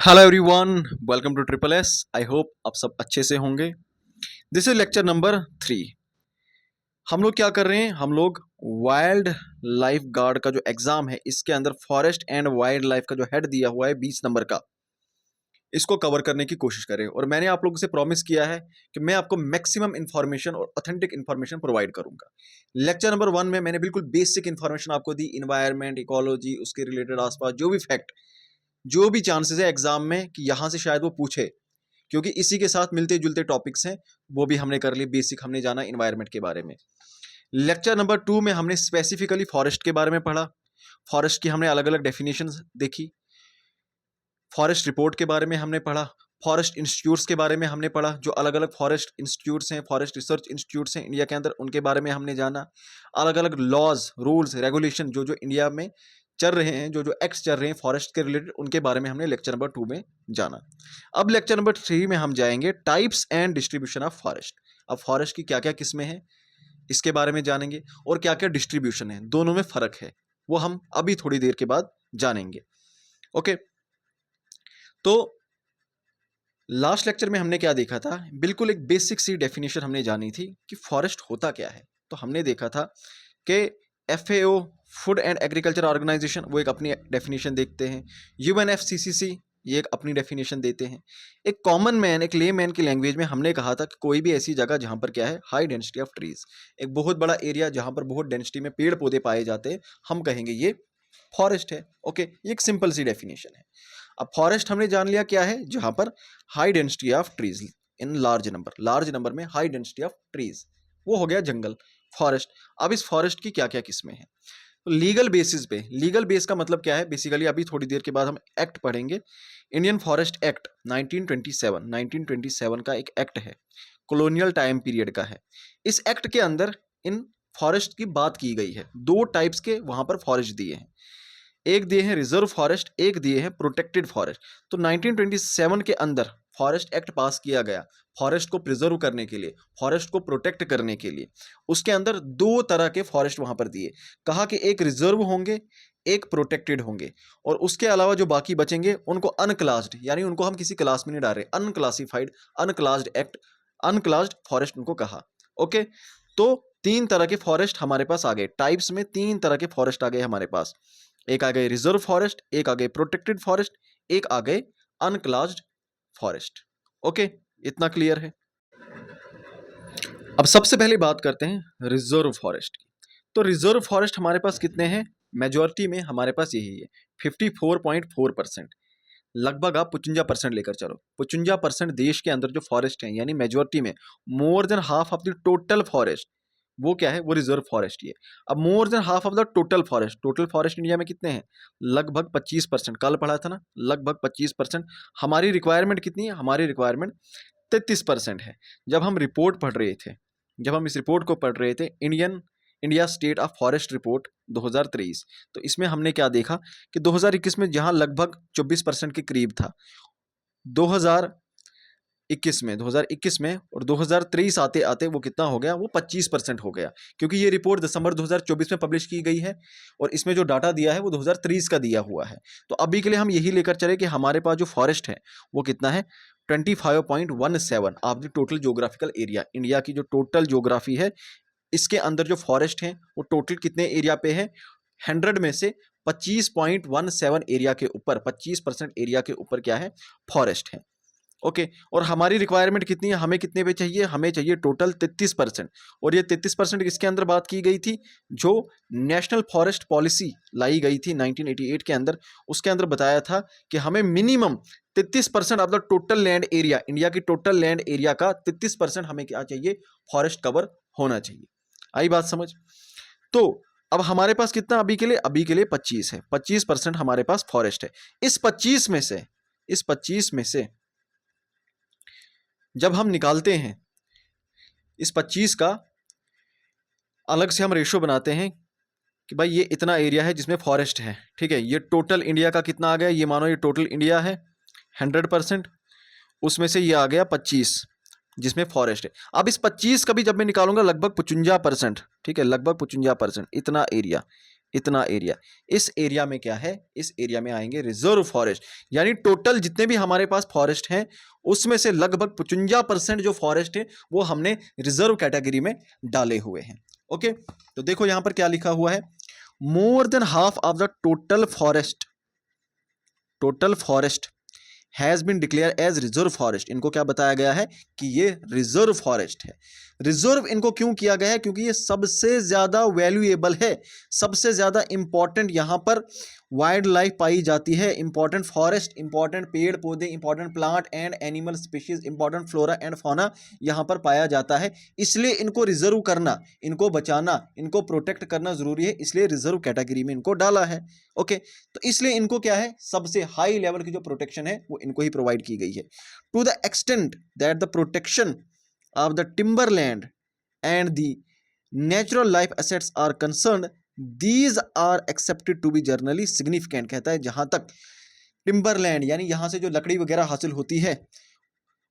Hello everyone, welcome to triple S. I hope आप सब अच्छे से होंगे। This is lecture number 3। हम लोग क्या कर रहे हैं, हम लोग वाइल्ड लाइफ गार्ड का जो एग्जाम है इसके अंदर फॉरेस्ट एंड वाइल्ड लाइफ का जो हेड दिया हुआ है 20 नंबर का, इसको कवर करने की कोशिश करें। और मैंने आप लोगों से प्रॉमिस किया है कि मैं आपको मैक्सिमम इंफॉर्मेशन और ऑथेंटिक इंफॉर्मेशन प्रोवाइड करूंगा। लेक्चर नंबर 1 में मैंने बिल्कुल बेसिक इंफॉर्मेशन आपको दी, इन्वायरमेंट, इकोलॉजी, उसके रिलेटेड आसपास जो भी फैक्ट, जो भी चांसेस है एग्जाम में कि यहां से शायद वो पूछे, क्योंकि इसी के साथ मिलते जुलते टॉपिक्स हैं, वो भी हमने कर लिए। बेसिक हमने जाना इन्वायरमेंट के बारे में। लेक्चर नंबर 2 में हमने स्पेसिफिकली फॉरेस्ट के बारे में पढ़ा। फॉरेस्ट की हमने अलग अलग डेफिनेशंस देखी। फॉरेस्ट रिपोर्ट के बारे में हमने पढ़ा। फॉरेस्ट इंस्टीट्यूट्स के बारे में हमने पढ़ा, जो अलग अलग फॉरेस्ट इंस्टीट्यूट्स हैं, फॉरेस्ट रिसर्च इंस्टीट्यूट्स हैं इंडिया के अंदर, उनके बारे में हमने जाना। अलग अलग लॉज, रूल्स, रेगुलेशन जो जो इंडिया में चल रहे हैं, जो जो एक्ट्स चल रहे हैं फॉरेस्ट के रिलेटेड, उनके बारे में हमने लेक्चर नंबर 2 में जाना। अब लेक्चर नंबर 3 में हम जाएंगे types and distribution of forest. अब फॉरेस्ट की क्या क्या किस्में हैं इसके बारे में जानेंगे, और क्या क्या डिस्ट्रीब्यूशन है, दोनों में फर्क है, वो हम अभी थोड़ी देर के बाद जानेंगे। ओके, तो लास्ट लेक्चर में हमने क्या देखा था, बिल्कुल एक बेसिक सी डेफिनेशन हमने जानी थी कि फॉरेस्ट होता क्या है। तो हमने देखा था कि FAO, food and agriculture organisation, वो एक अपनी डेफिनेशन देखते हैं। UNFCCC, ये एक अपनी डेफिनेशन देते हैं। एक कॉमन मैन, एक ले मैन की लैंग्वेज में हमने कहा था कि कोई भी ऐसी जगह जहां पर क्या है, हाई डेंसिटी ऑफ ट्रीज, एक बहुत बड़ा एरिया जहां पर बहुत डेंसिटी में पेड़ पौधे पाए जाते हैं, हम कहेंगे ये फॉरेस्ट है। ओके, ये एक सिंपल सी डेफिनेशन है। अब फॉरेस्ट हमने जान लिया क्या है, जहां पर high density of trees in large number में हाई डेंसिटी ऑफ ट्रीज, वो हो गया जंगल, फॉरेस्ट। अब इस फॉरेस्ट की क्या क्या किस्में हैं, तो लीगल बेसिस पे, लीगल बेस का मतलब क्या है, बेसिकली अभी थोड़ी देर के बाद हम एक्ट पढ़ेंगे। इंडियन फॉरेस्ट एक्ट 1927 का एक एक्ट है, कॉलोनियल टाइम पीरियड का है। इस एक्ट के अंदर इन फॉरेस्ट की बात की गई है। दो टाइप्स के वहां पर फॉरेस्ट दिए हैं, एक दिए हैं रिजर्व फॉरेस्ट, एक दिए हैं प्रोटेक्टेड फॉरेस्ट। तो 1927 के अंदर फॉरेस्ट एक्ट पास किया गया फॉरेस्ट को प्रिजर्व करने के लिए, फॉरेस्ट को प्रोटेक्ट करने के लिए। उसके अंदर दो तरह के फॉरेस्ट वहां पर दिए, कहा कि एक रिजर्व होंगे, एक प्रोटेक्टेड होंगे, और उसके अलावा जो बाकी बचेंगे उनको अनक्लास्ड, यानी उनको हम किसी क्लास में नहीं डाल रहे, अनक्लासिफाइड, अनक्लास्ड एक्ट, अनक्लास्ड फॉरेस्ट उनको कहा। ओके, तो तीन तरह के फॉरेस्ट हमारे पास आ गए, टाइप्स में तीन तरह के फॉरेस्ट आ गए हमारे पास। एक आ गए रिजर्व फॉरेस्ट, एक आ गए प्रोटेक्टेड फॉरेस्ट, एक आ गए अनक्लास्ड फॉरेस्ट। ओके, इतना क्लियर है। अब सबसे पहले बात करते हैं रिजर्व फॉरेस्ट की। तो रिजर्व फॉरेस्ट हमारे पास कितने हैं, मेजॉरिटी में हमारे पास यही है 54.4%, लगभग आप 55% लेकर चलो। 55% देश के अंदर जो फॉरेस्ट है, यानी मेजॉरिटी में मोर than half of the total forest, वो क्या है, वो रिजर्व फॉरेस्ट ही है। अब मोर than half of the total forest India में कितने हैं, लगभग 25%, कल पढ़ा था ना, लगभग 25%। हमारी रिक्वायरमेंट कितनी है, हमारी रिक्वायरमेंट 33% है। जब हम रिपोर्ट पढ़ रहे थे, जब हम इस रिपोर्ट को पढ़ रहे थे, India state of forest report 2023, तो इसमें हमने क्या देखा कि 2021 में जहां लगभग 24% के करीब था, 2021 में और 2023 आते आते वो कितना हो गया, वो 25% हो गया। क्योंकि ये रिपोर्ट दिसंबर 2024 में पब्लिश की गई है और इसमें जो डाटा दिया है वो 2023 का दिया हुआ है। तो अभी के लिए हम यही लेकर चले कि हमारे पास जो फॉरेस्ट है वो कितना है, 25.17 of the total geographical area. India की जो टोटल जोग्राफी है, इसके अंदर जो फॉरेस्ट है वो टोटल कितने एरिया पे है, 100 में से 25.17 एरिया के ऊपर, 25% एरिया के ऊपर क्या है, फॉरेस्ट है। ओके, और हमारी रिक्वायरमेंट कितनी है, हमें कितने पे चाहिए, हमें चाहिए टोटल 33%। और ये 33% किसके अंदर बात की गई थी, जो नेशनल फॉरेस्ट पॉलिसी लाई गई थी 1988 के अंदर, उसके अंदर बताया था कि हमें minimum 33% of the total land area, India की टोटल लैंड एरिया का 33% हमें क्या चाहिए, फॉरेस्ट कवर होना चाहिए। आई बात समझ। तो अब हमारे पास कितना अभी के लिए 25 है, 25% हमारे पास फॉरेस्ट है। इस 25 में से जब हम निकालते हैं, इस 25 का अलग से हम रेशो बनाते हैं कि भाई ये इतना एरिया है जिसमें फॉरेस्ट है, ठीक है, ये टोटल इंडिया का कितना आ गया, ये मानो ये टोटल इंडिया है 100%, उसमें से ये आ गया 25 जिसमें फॉरेस्ट है। अब इस 25 का भी जब मैं निकालूंगा लगभग 55%, ठीक है, लगभग 55%, इतना एरिया, इतना एरिया। इस एरिया में क्या है, इस एरिया में आएंगे रिजर्व फॉरेस्ट, यानी टोटल जितने भी हमारे पास फॉरेस्ट हैं उसमें से लगभग 55% जो फॉरेस्ट है वो हमने रिजर्व कैटेगरी में डाले हुए हैं। ओके, तो देखो यहां पर क्या लिखा हुआ है, more than half of the total forest has been declare as reserve forest. इनको क्या बताया गया है कि ये रिजर्व फॉरेस्ट है। रिजर्व इनको क्यों किया गया है, क्योंकि ये सबसे ज़्यादा वैल्यूएबल है, सबसे ज़्यादा इंपॉर्टेंट यहाँ पर वाइल्ड लाइफ पाई जाती है, इंपॉर्टेंट फॉरेस्ट, इंपॉर्टेंट पेड़ पौधे, important plant and animal species, important flora and fauna यहाँ पर पाया जाता है। इसलिए इनको रिजर्व करना, इनको बचाना, इनको प्रोटेक्ट करना ज़रूरी है, इसलिए रिजर्व कैटेगरी में इनको डाला है। ओके, तो इसलिए इनको क्या है, सबसे हाई लेवल की जो प्रोटेक्शन है वो इनको ही प्रोवाइड की गई है। To the extent that the protection of the timberland and the natural life assets are concerned, these are accepted to be generally significant. कहता है जहां तक टिम्बरलैंड यानी यहां से जो लकड़ी वगैरह हासिल होती है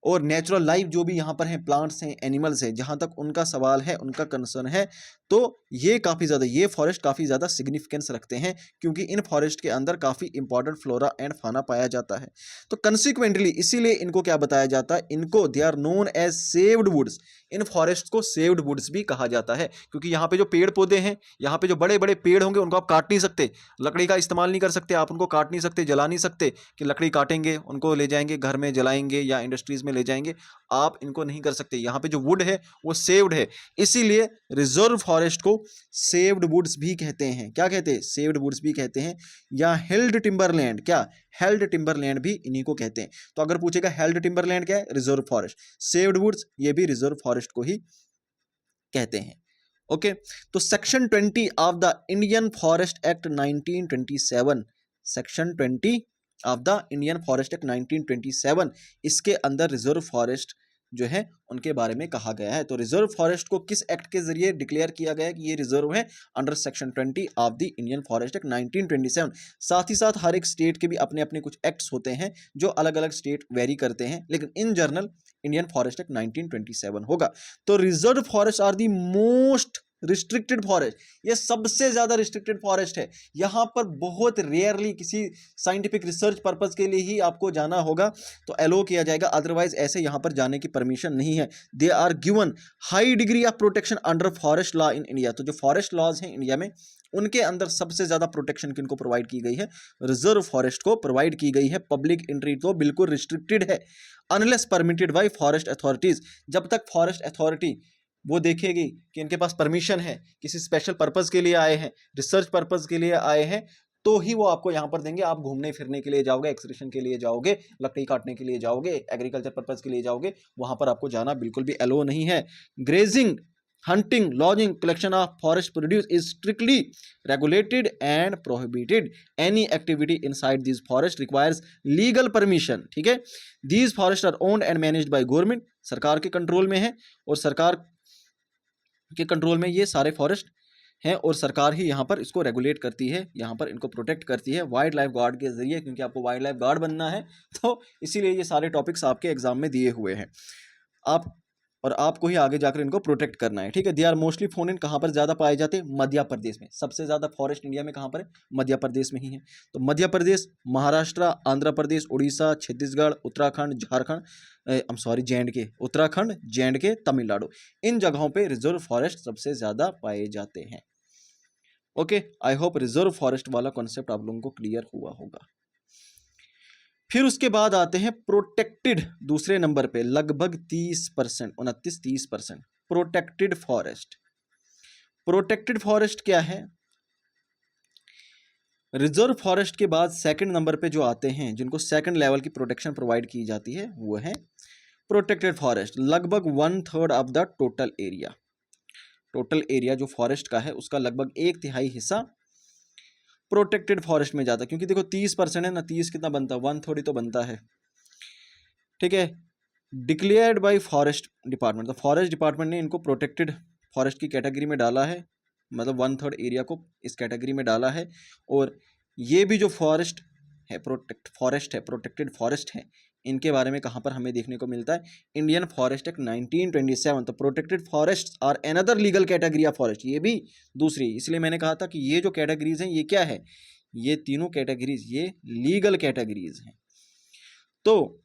और नेचुरल लाइफ जो भी यहाँ पर हैं, प्लांट्स हैं, एनिमल्स हैं, जहाँ तक उनका सवाल है, उनका कंसर्न है, तो ये काफ़ी ज़्यादा, ये फॉरेस्ट काफ़ी ज़्यादा सिग्निफिकेंस रखते हैं, क्योंकि इन फॉरेस्ट के अंदर काफ़ी इंपॉर्टेंट फ्लोरा एंड फाना पाया जाता है। तो कंसिक्वेंटली इसीलिए इनको क्या बताया जाता है, इनको they are known as saved woods. इन फॉरेस्ट को सेव्ड वुड्स भी कहा जाता है, क्योंकि यहाँ पे जो पेड़ पौधे हैं, यहाँ पे जो बड़े बड़े पेड़ होंगे उनको आप काट नहीं सकते, लकड़ी का इस्तेमाल नहीं कर सकते, आप उनको काट नहीं सकते, जला नहीं सकते कि लकड़ी काटेंगे उनको ले जाएंगे घर में जलाएंगे या इंडस्ट्रीज में ले जाएंगे, आप इनको नहीं कर सकते। यहाँ पे जो वुड है वो सेव्ड है, इसीलिए रिजर्व फॉरेस्ट को सेव्ड वुड्स भी कहते हैं। क्या कहते हैं, सेव्ड वुड्स भी कहते हैं, या हेल्ड टिम्बरलैंड, क्या हेल्ड टिम्बरलैंड भी इन्हीं को कहते हैं। तो अगर पूछेगा हेल्ड टिम्बरलैंड क्या है, रिजर्व फॉरेस्ट, सेव्ड वुड्स ये भी रिजर्व फॉरेस्ट को ही कहते हैं। ओके, तो section 20 of the Indian forest act 1927, section 20 of the Indian forest act 1927, इसके अंदर रिजर्व फॉरेस्ट जो है उनके बारे में कहा गया है। तो रिजर्व फॉरेस्ट को किस एक्ट के जरिए डिक्लेयर किया गया है कि ये रिजर्व है, under section 20 of the Indian forest act 1927। साथ ही साथ हर एक स्टेट के भी अपने अपने कुछ एक्ट्स होते हैं जो अलग अलग स्टेट वेरी करते हैं, लेकिन in general Indian forest act 1927 होगा। तो reserve forest are the most restricted forest, ये सबसे ज्यादा रिस्ट्रिक्टेड फॉरेस्ट है। यहां पर बहुत रेयरली किसी साइंटिफिक रिसर्च पर्पस के लिए ही आपको जाना होगा तो एलो किया जाएगा, अदरवाइज ऐसे यहां पर जाने की परमिशन नहीं है। They are given high degree of protection under forest law in India. तो जो फॉरेस्ट लॉज हैं इंडिया में उनके अंदर सबसे ज्यादा प्रोटेक्शन किनको प्रोवाइड की गई है, रिजर्व फॉरेस्ट को प्रोवाइड की गई है। पब्लिक एंट्री तो बिल्कुल रिस्ट्रिक्टेड है, unless permitted by forest authorities. जब तक फॉरेस्ट अथॉरिटी वो देखेगी कि इनके पास परमिशन है, किसी स्पेशल पर्पस के लिए आए हैं, रिसर्च पर्पस के लिए आए हैं, तो ही वो आपको यहाँ पर देंगे। आप घूमने फिरने के लिए जाओगे, एक्सकर्शन के लिए जाओगे, लकड़ी काटने के लिए जाओगे, एग्रीकल्चर पर्पस के लिए जाओगे, वहां पर आपको जाना बिल्कुल भी अलो नहीं है। Grazing, hunting, lodging, collection of forest produce is strictly regulated and prohibited. Any activity inside these forests requires legal permission. ठीक है, these forests are owned and managed by government. सरकार के कंट्रोल में है और सरकार के कंट्रोल में ये सारे फॉरेस्ट हैं और सरकार ही यहाँ पर इसको रेगुलेट करती है, यहाँ पर इनको प्रोटेक्ट करती है वाइल्ड लाइफ गार्ड के जरिए, क्योंकि आपको वाइल्ड लाइफ गार्ड बनना है, तो इसीलिए ये सारे टॉपिक्स आपके एग्जाम में दिए हुए हैं आप, और आपको ही आगे जाकर इनको प्रोटेक्ट करना है। ठीक है, they are mostly found in, कहाँ पर ज़्यादा पाए जाते हैं, मध्य प्रदेश में। सबसे ज़्यादा फॉरेस्ट इंडिया में कहाँ पर है, मध्य प्रदेश में ही है। तो मध्य प्रदेश, महाराष्ट्र, आंध्र प्रदेश, उड़ीसा, छत्तीसगढ़, उत्तराखंड, झारखंड, जे.एंड.के, उत्तराखंड, जे.एंड.के, तमिलनाडु, इन जगहों पे रिजर्व फॉरेस्ट सबसे ज़्यादा पाए जाते हैं। Okay, I hope reserve forest वाला कॉन्सेप्ट आप लोगों को क्लियर हुआ होगा। फिर उसके बाद आते हैं प्रोटेक्टेड, दूसरे नंबर पे लगभग 30%, 29-30% प्रोटेक्टेड फॉरेस्ट। प्रोटेक्टेड फॉरेस्ट क्या है, रिजर्व फॉरेस्ट के बाद सेकंड नंबर पे जो आते हैं, जिनको सेकंड लेवल की प्रोटेक्शन प्रोवाइड की जाती है, वो है प्रोटेक्टेड फॉरेस्ट। लगभग 1/3 of the total area, total area जो फॉरेस्ट का है उसका लगभग 1/3 हिस्सा प्रोटेक्टेड फॉरेस्ट में जाता है। क्योंकि देखो 30% है ना, 30 कितना बनता है, 1/3 ही तो बनता है। ठीक है, डिक्लेयर्ड बाय फॉरेस्ट डिपार्टमेंट, तो फॉरेस्ट डिपार्टमेंट ने इनको प्रोटेक्टेड फॉरेस्ट की कैटेगरी में डाला है, मतलब 1/3 एरिया को इस कैटेगरी में डाला है। और ये भी जो फॉरेस्ट है, प्रोटेक्टेड फॉरेस्ट है, इनके बारे में कहाँ पर हमें देखने को मिलता है? Indian forest act 1927। तो protected forest are another legal category of forest, ये भी दूसरी, इसलिए मैंने कहा था कि ये जो कैटेगरीज हैं ये क्या है, ये तीनों कैटेगरीज ये लीगल कैटेगरीज हैं। तो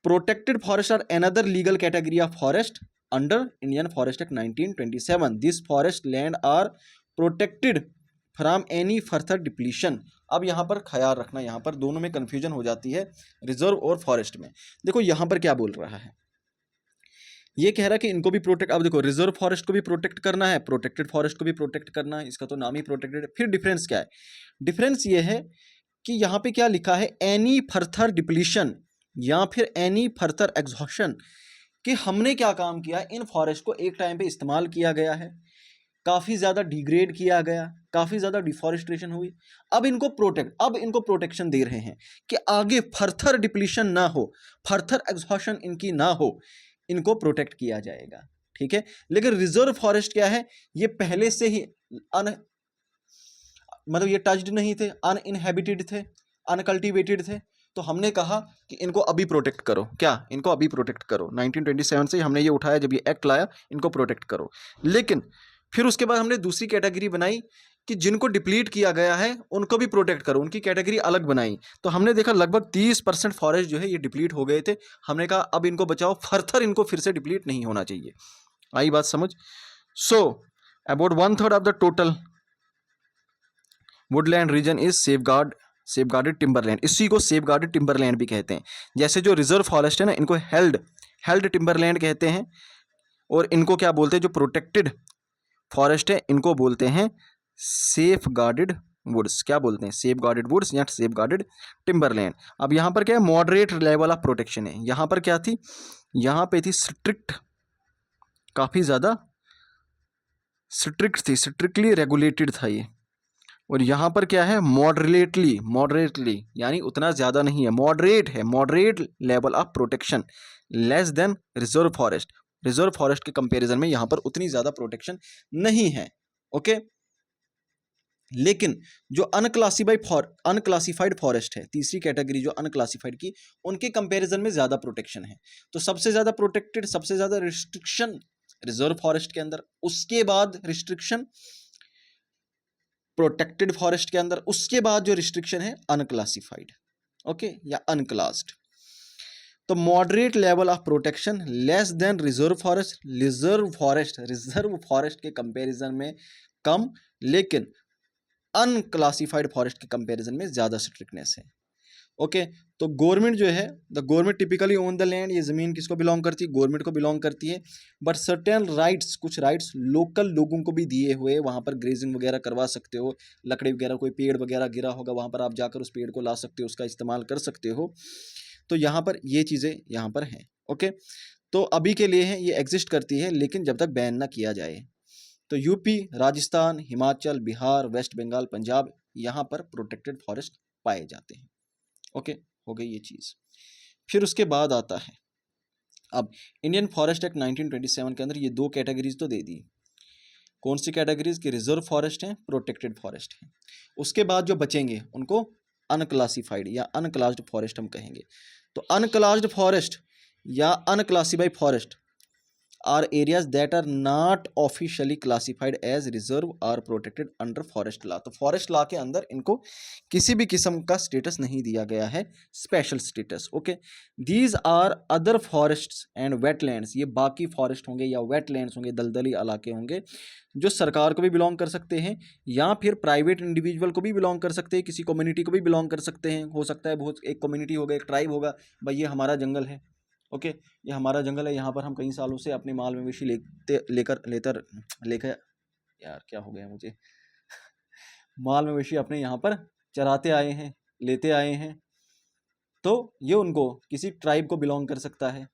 protected forest are another legal category of forest under Indian forest act 1927। This forest land are protected from any further depletion. अब यहाँ पर ख्याल रखना, यहाँ पर दोनों में कंफ्यूजन हो जाती है, रिजर्व और फॉरेस्ट में। देखो यहाँ पर क्या बोल रहा है, ये कह रहा है कि इनको भी प्रोटेक्ट, अब देखो रिजर्व फॉरेस्ट को भी प्रोटेक्ट करना है, प्रोटेक्टेड फॉरेस्ट को भी प्रोटेक्ट करना है, इसका तो नाम ही प्रोटेक्टेड है। फिर डिफरेंस क्या है? डिफरेंस ये है कि यहाँ पे क्या लिखा है, एनी फर्दर डिप्लीशन या फिर एनी फर्दर एग्जॉशन, कि हमने क्या काम किया, इन फॉरेस्ट को एक टाइम पे इस्तेमाल किया गया है, काफ़ी ज़्यादा डिग्रेड किया गया, काफ़ी ज़्यादा डिफॉरेस्टेशन हुई, अब इनको प्रोटेक्शन दे रहे हैं कि आगे फर्दर डिप्लीशन ना हो, फर्दर एग्जॉशन इनकी ना हो, इनको प्रोटेक्ट किया जाएगा, ठीक है। लेकिन रिजर्व फॉरेस्ट क्या है, ये पहले से ही मतलब ये टच्ड नहीं थे, अनइनहेबिटेड थे, अनकल्टिवेटेड थे, तो हमने कहा कि इनको अभी प्रोटेक्ट करो। क्या? इनको अभी प्रोटेक्ट करो। 1927 से हमने ये उठाया, जब ये एक्ट लाया, इनको प्रोटेक्ट करो। लेकिन फिर उसके बाद हमने दूसरी कैटेगरी बनाई कि जिनको डिप्लीट किया गया है उनको भी प्रोटेक्ट करो, उनकी कैटेगरी अलग बनाई। तो हमने देखा लगभग 30% फॉरेस्ट जो है ये डिप्लीट हो गए थे। हमने कहा अब इनको बचाओ, फर्दर इनको फिर से डिप्लीट नहीं होना चाहिए। आई बात समझ? So about 1/3 of the total woodland region is safeguarded timberland. इसी को सेफगार्डेड टिम्बरलैंड भी कहते हैं। जैसे जो रिजर्व फॉरेस्ट है ना, इनको हेल्ड टिम्बरलैंड कहते हैं, और इनको क्या बोलते हैं, जो प्रोटेक्टेड फॉरेस्ट है इनको बोलते हैं सेफ गार्डेड वुड्स। क्या बोलते हैं? सेफ गार्डेड वुड्स या सेफ गार्डेड टिम्बरलैंड। अब यहाँ पर क्या है, मॉडरेट लेवल ऑफ प्रोटेक्शन है। यहाँ पर क्या थी, यहाँ पे थी स्ट्रिक्ट, काफ़ी ज़्यादा स्ट्रिक्ट थी, स्ट्रिक्टली रेगुलेटेड था ये। और यहाँ पर क्या है, मॉडरेटली यानी उतना ज़्यादा नहीं है, मॉडरेट है, moderate level of protection, less than reserve forest के कंपैरिजन में यहाँ पर उतनी ज़्यादा प्रोटेक्शन नहीं है। ओके, लेकिन जो अनक्लासिफाइड फॉरेस्ट है, तीसरी कैटेगरी जो अनक्लासिफाइड की, उनके कंपैरिजन में ज़्यादा प्रोटेक्शन है। तो सबसे ज़्यादा प्रोटेक्टेड, सबसे ज़्यादा रिस्ट्रिक्शन रिजर्व फॉरेस्ट के अंदर, उसके बाद रिस्ट्रिक्शन प्रोटेक्टेड फॉरेस्ट के अंदर, उसके बाद जो रिस्ट्रिक्शन है अनक्लासिफाइड, ओके, या अनक्लास्ड। तो moderate level of protection less than reserve forest के कंपैरिजन में कम, लेकिन अनक्लासिफाइड फॉरेस्ट के कंपैरिजन में ज़्यादा स्ट्रिक्टनेस है। ओके, तो गवर्नमेंट जो है, the government typically own the land, ये ज़मीन किसको बिलोंग करती है? गवर्नमेंट को बिलोंग करती है। बट सर्टेन राइट्स, कुछ राइट्स लोकल लोगों को भी दिए हुए, वहाँ पर ग्रेजिंग वगैरह करवा सकते हो, लकड़ी वगैरह, कोई पेड़ वगैरह गिरा होगा वहाँ पर आप जाकर उस पेड़ को ला सकते हो, उसका इस्तेमाल कर सकते हो। तो यहाँ पर ये चीज़ें यहाँ पर हैं। ओके, तो अभी के लिए है, ये एग्जिस्ट करती है, लेकिन जब तक बैन ना किया जाए। तो यूपी, राजस्थान, हिमाचल, बिहार, वेस्ट बंगाल, पंजाब, यहाँ पर प्रोटेक्टेड फॉरेस्ट पाए जाते हैं। ओके, हो गई ये चीज़। फिर उसके बाद आता है, अब इंडियन फॉरेस्ट एक्ट 1927 के अंदर ये दो कैटेगरीज तो दे दी। कौन सी कैटेगरीज? की रिजर्व फॉरेस्ट हैं, प्रोटेक्टेड फॉरेस्ट हैं। उसके बाद जो बचेंगे उनको अनक्लासिफाइड या अनक्लास्ड फॉरेस्ट हम कहेंगे। तो अनक्लास्ड फॉरेस्ट या unclassified forest are areas that are not officially classified as reserve और प्रोटेक्टेड अंडर फॉरेस्ट लॉ। तो फॉरेस्ट लॉ के अंदर इनको किसी भी किस्म का स्टेटस नहीं दिया गया है, special status. Okay, these are other forests and wetlands, ये बाकी फॉरेस्ट होंगे या वेटलैंड्स होंगे, दलदली इलाके होंगे, जो सरकार को भी बिलोंग कर सकते हैं या फिर प्राइवेट इंडिविजुअल को भी बिलोंग कर सकते हैं, किसी कम्युनिटी को भी बिलोंग कर सकते हैं। हो सकता है बहुत, एक कम्युनिटी होगा, एक ट्राइब होगा, भाई ये हमारा जंगल है, ओके, ये हमारा जंगल है, यहाँ पर हम कई सालों से अपने माल मवेशी लेकर यार क्या हो गया मुझे माल मवेशी अपने यहाँ पर चराते आए हैं, लेते आए हैं। तो ये उनको किसी ट्राइब को बिलोंग कर सकता है,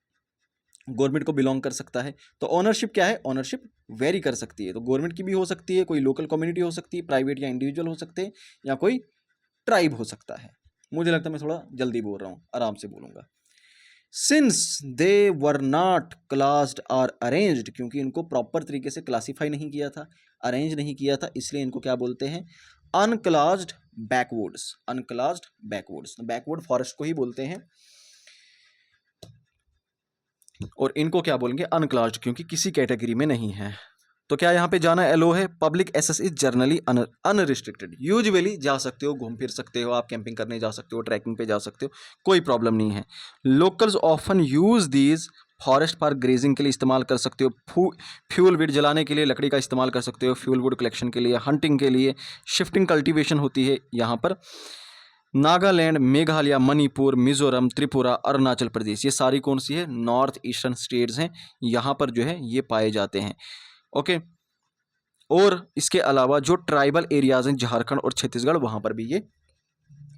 गवर्नमेंट को बिलोंग कर सकता है। तो ओनरशिप क्या है? ओनरशिप वेरी कर सकती है। तो गवर्नमेंट की भी हो सकती है, कोई लोकल कम्युनिटी हो सकती है, प्राइवेट या इंडिविजुअल हो सकते हैं, या कोई ट्राइब हो सकता है। मुझे लगता है मैं थोड़ा जल्दी बोल रहा हूँ, आराम से बोलूँगा। Since they were not classed और अरेंज्ड, क्योंकि इनको प्रॉपर तरीके से क्लासीफाई नहीं किया था, अरेंज नहीं किया था, इसलिए इनको क्या बोलते हैं? अनक्लास्ड बैकवर्ड्स, अनक्लास्ड बैकवर्ड्स, बैकवर्ड फॉरेस्ट को ही बोलते हैं। और इनको क्या बोलेंगे, अनक्लास्ड, क्योंकि किसी कैटेगरी में नहीं है। तो क्या यहाँ पे जाना एलो है? Public access is generally unrestricted, usually जा सकते हो, घूम फिर सकते हो, आप कैंपिंग करने जा सकते हो, ट्रैकिंग पे जा सकते हो, कोई प्रॉब्लम नहीं है। Locals often use these forest for grazing के लिए इस्तेमाल कर सकते हो, फ्यूल वुड जलाने के लिए लकड़ी का इस्तेमाल कर सकते हो, फ्यूल वुड कलेक्शन के लिए, हंटिंग के लिए, शिफ्टिंग कल्टीवेशन होती है यहाँ पर। नागालैंड, मेघालय, मणिपुर, मिजोरम, त्रिपुरा, अरुणाचल प्रदेश, ये सारी कौन सी है? नॉर्थ ईस्टर्न स्टेट्स हैं, यहाँ पर जो है ये पाए जाते हैं। ओके, और इसके अलावा जो ट्राइबल एरियाज हैं झारखंड और छत्तीसगढ़, वहाँ पर भी ये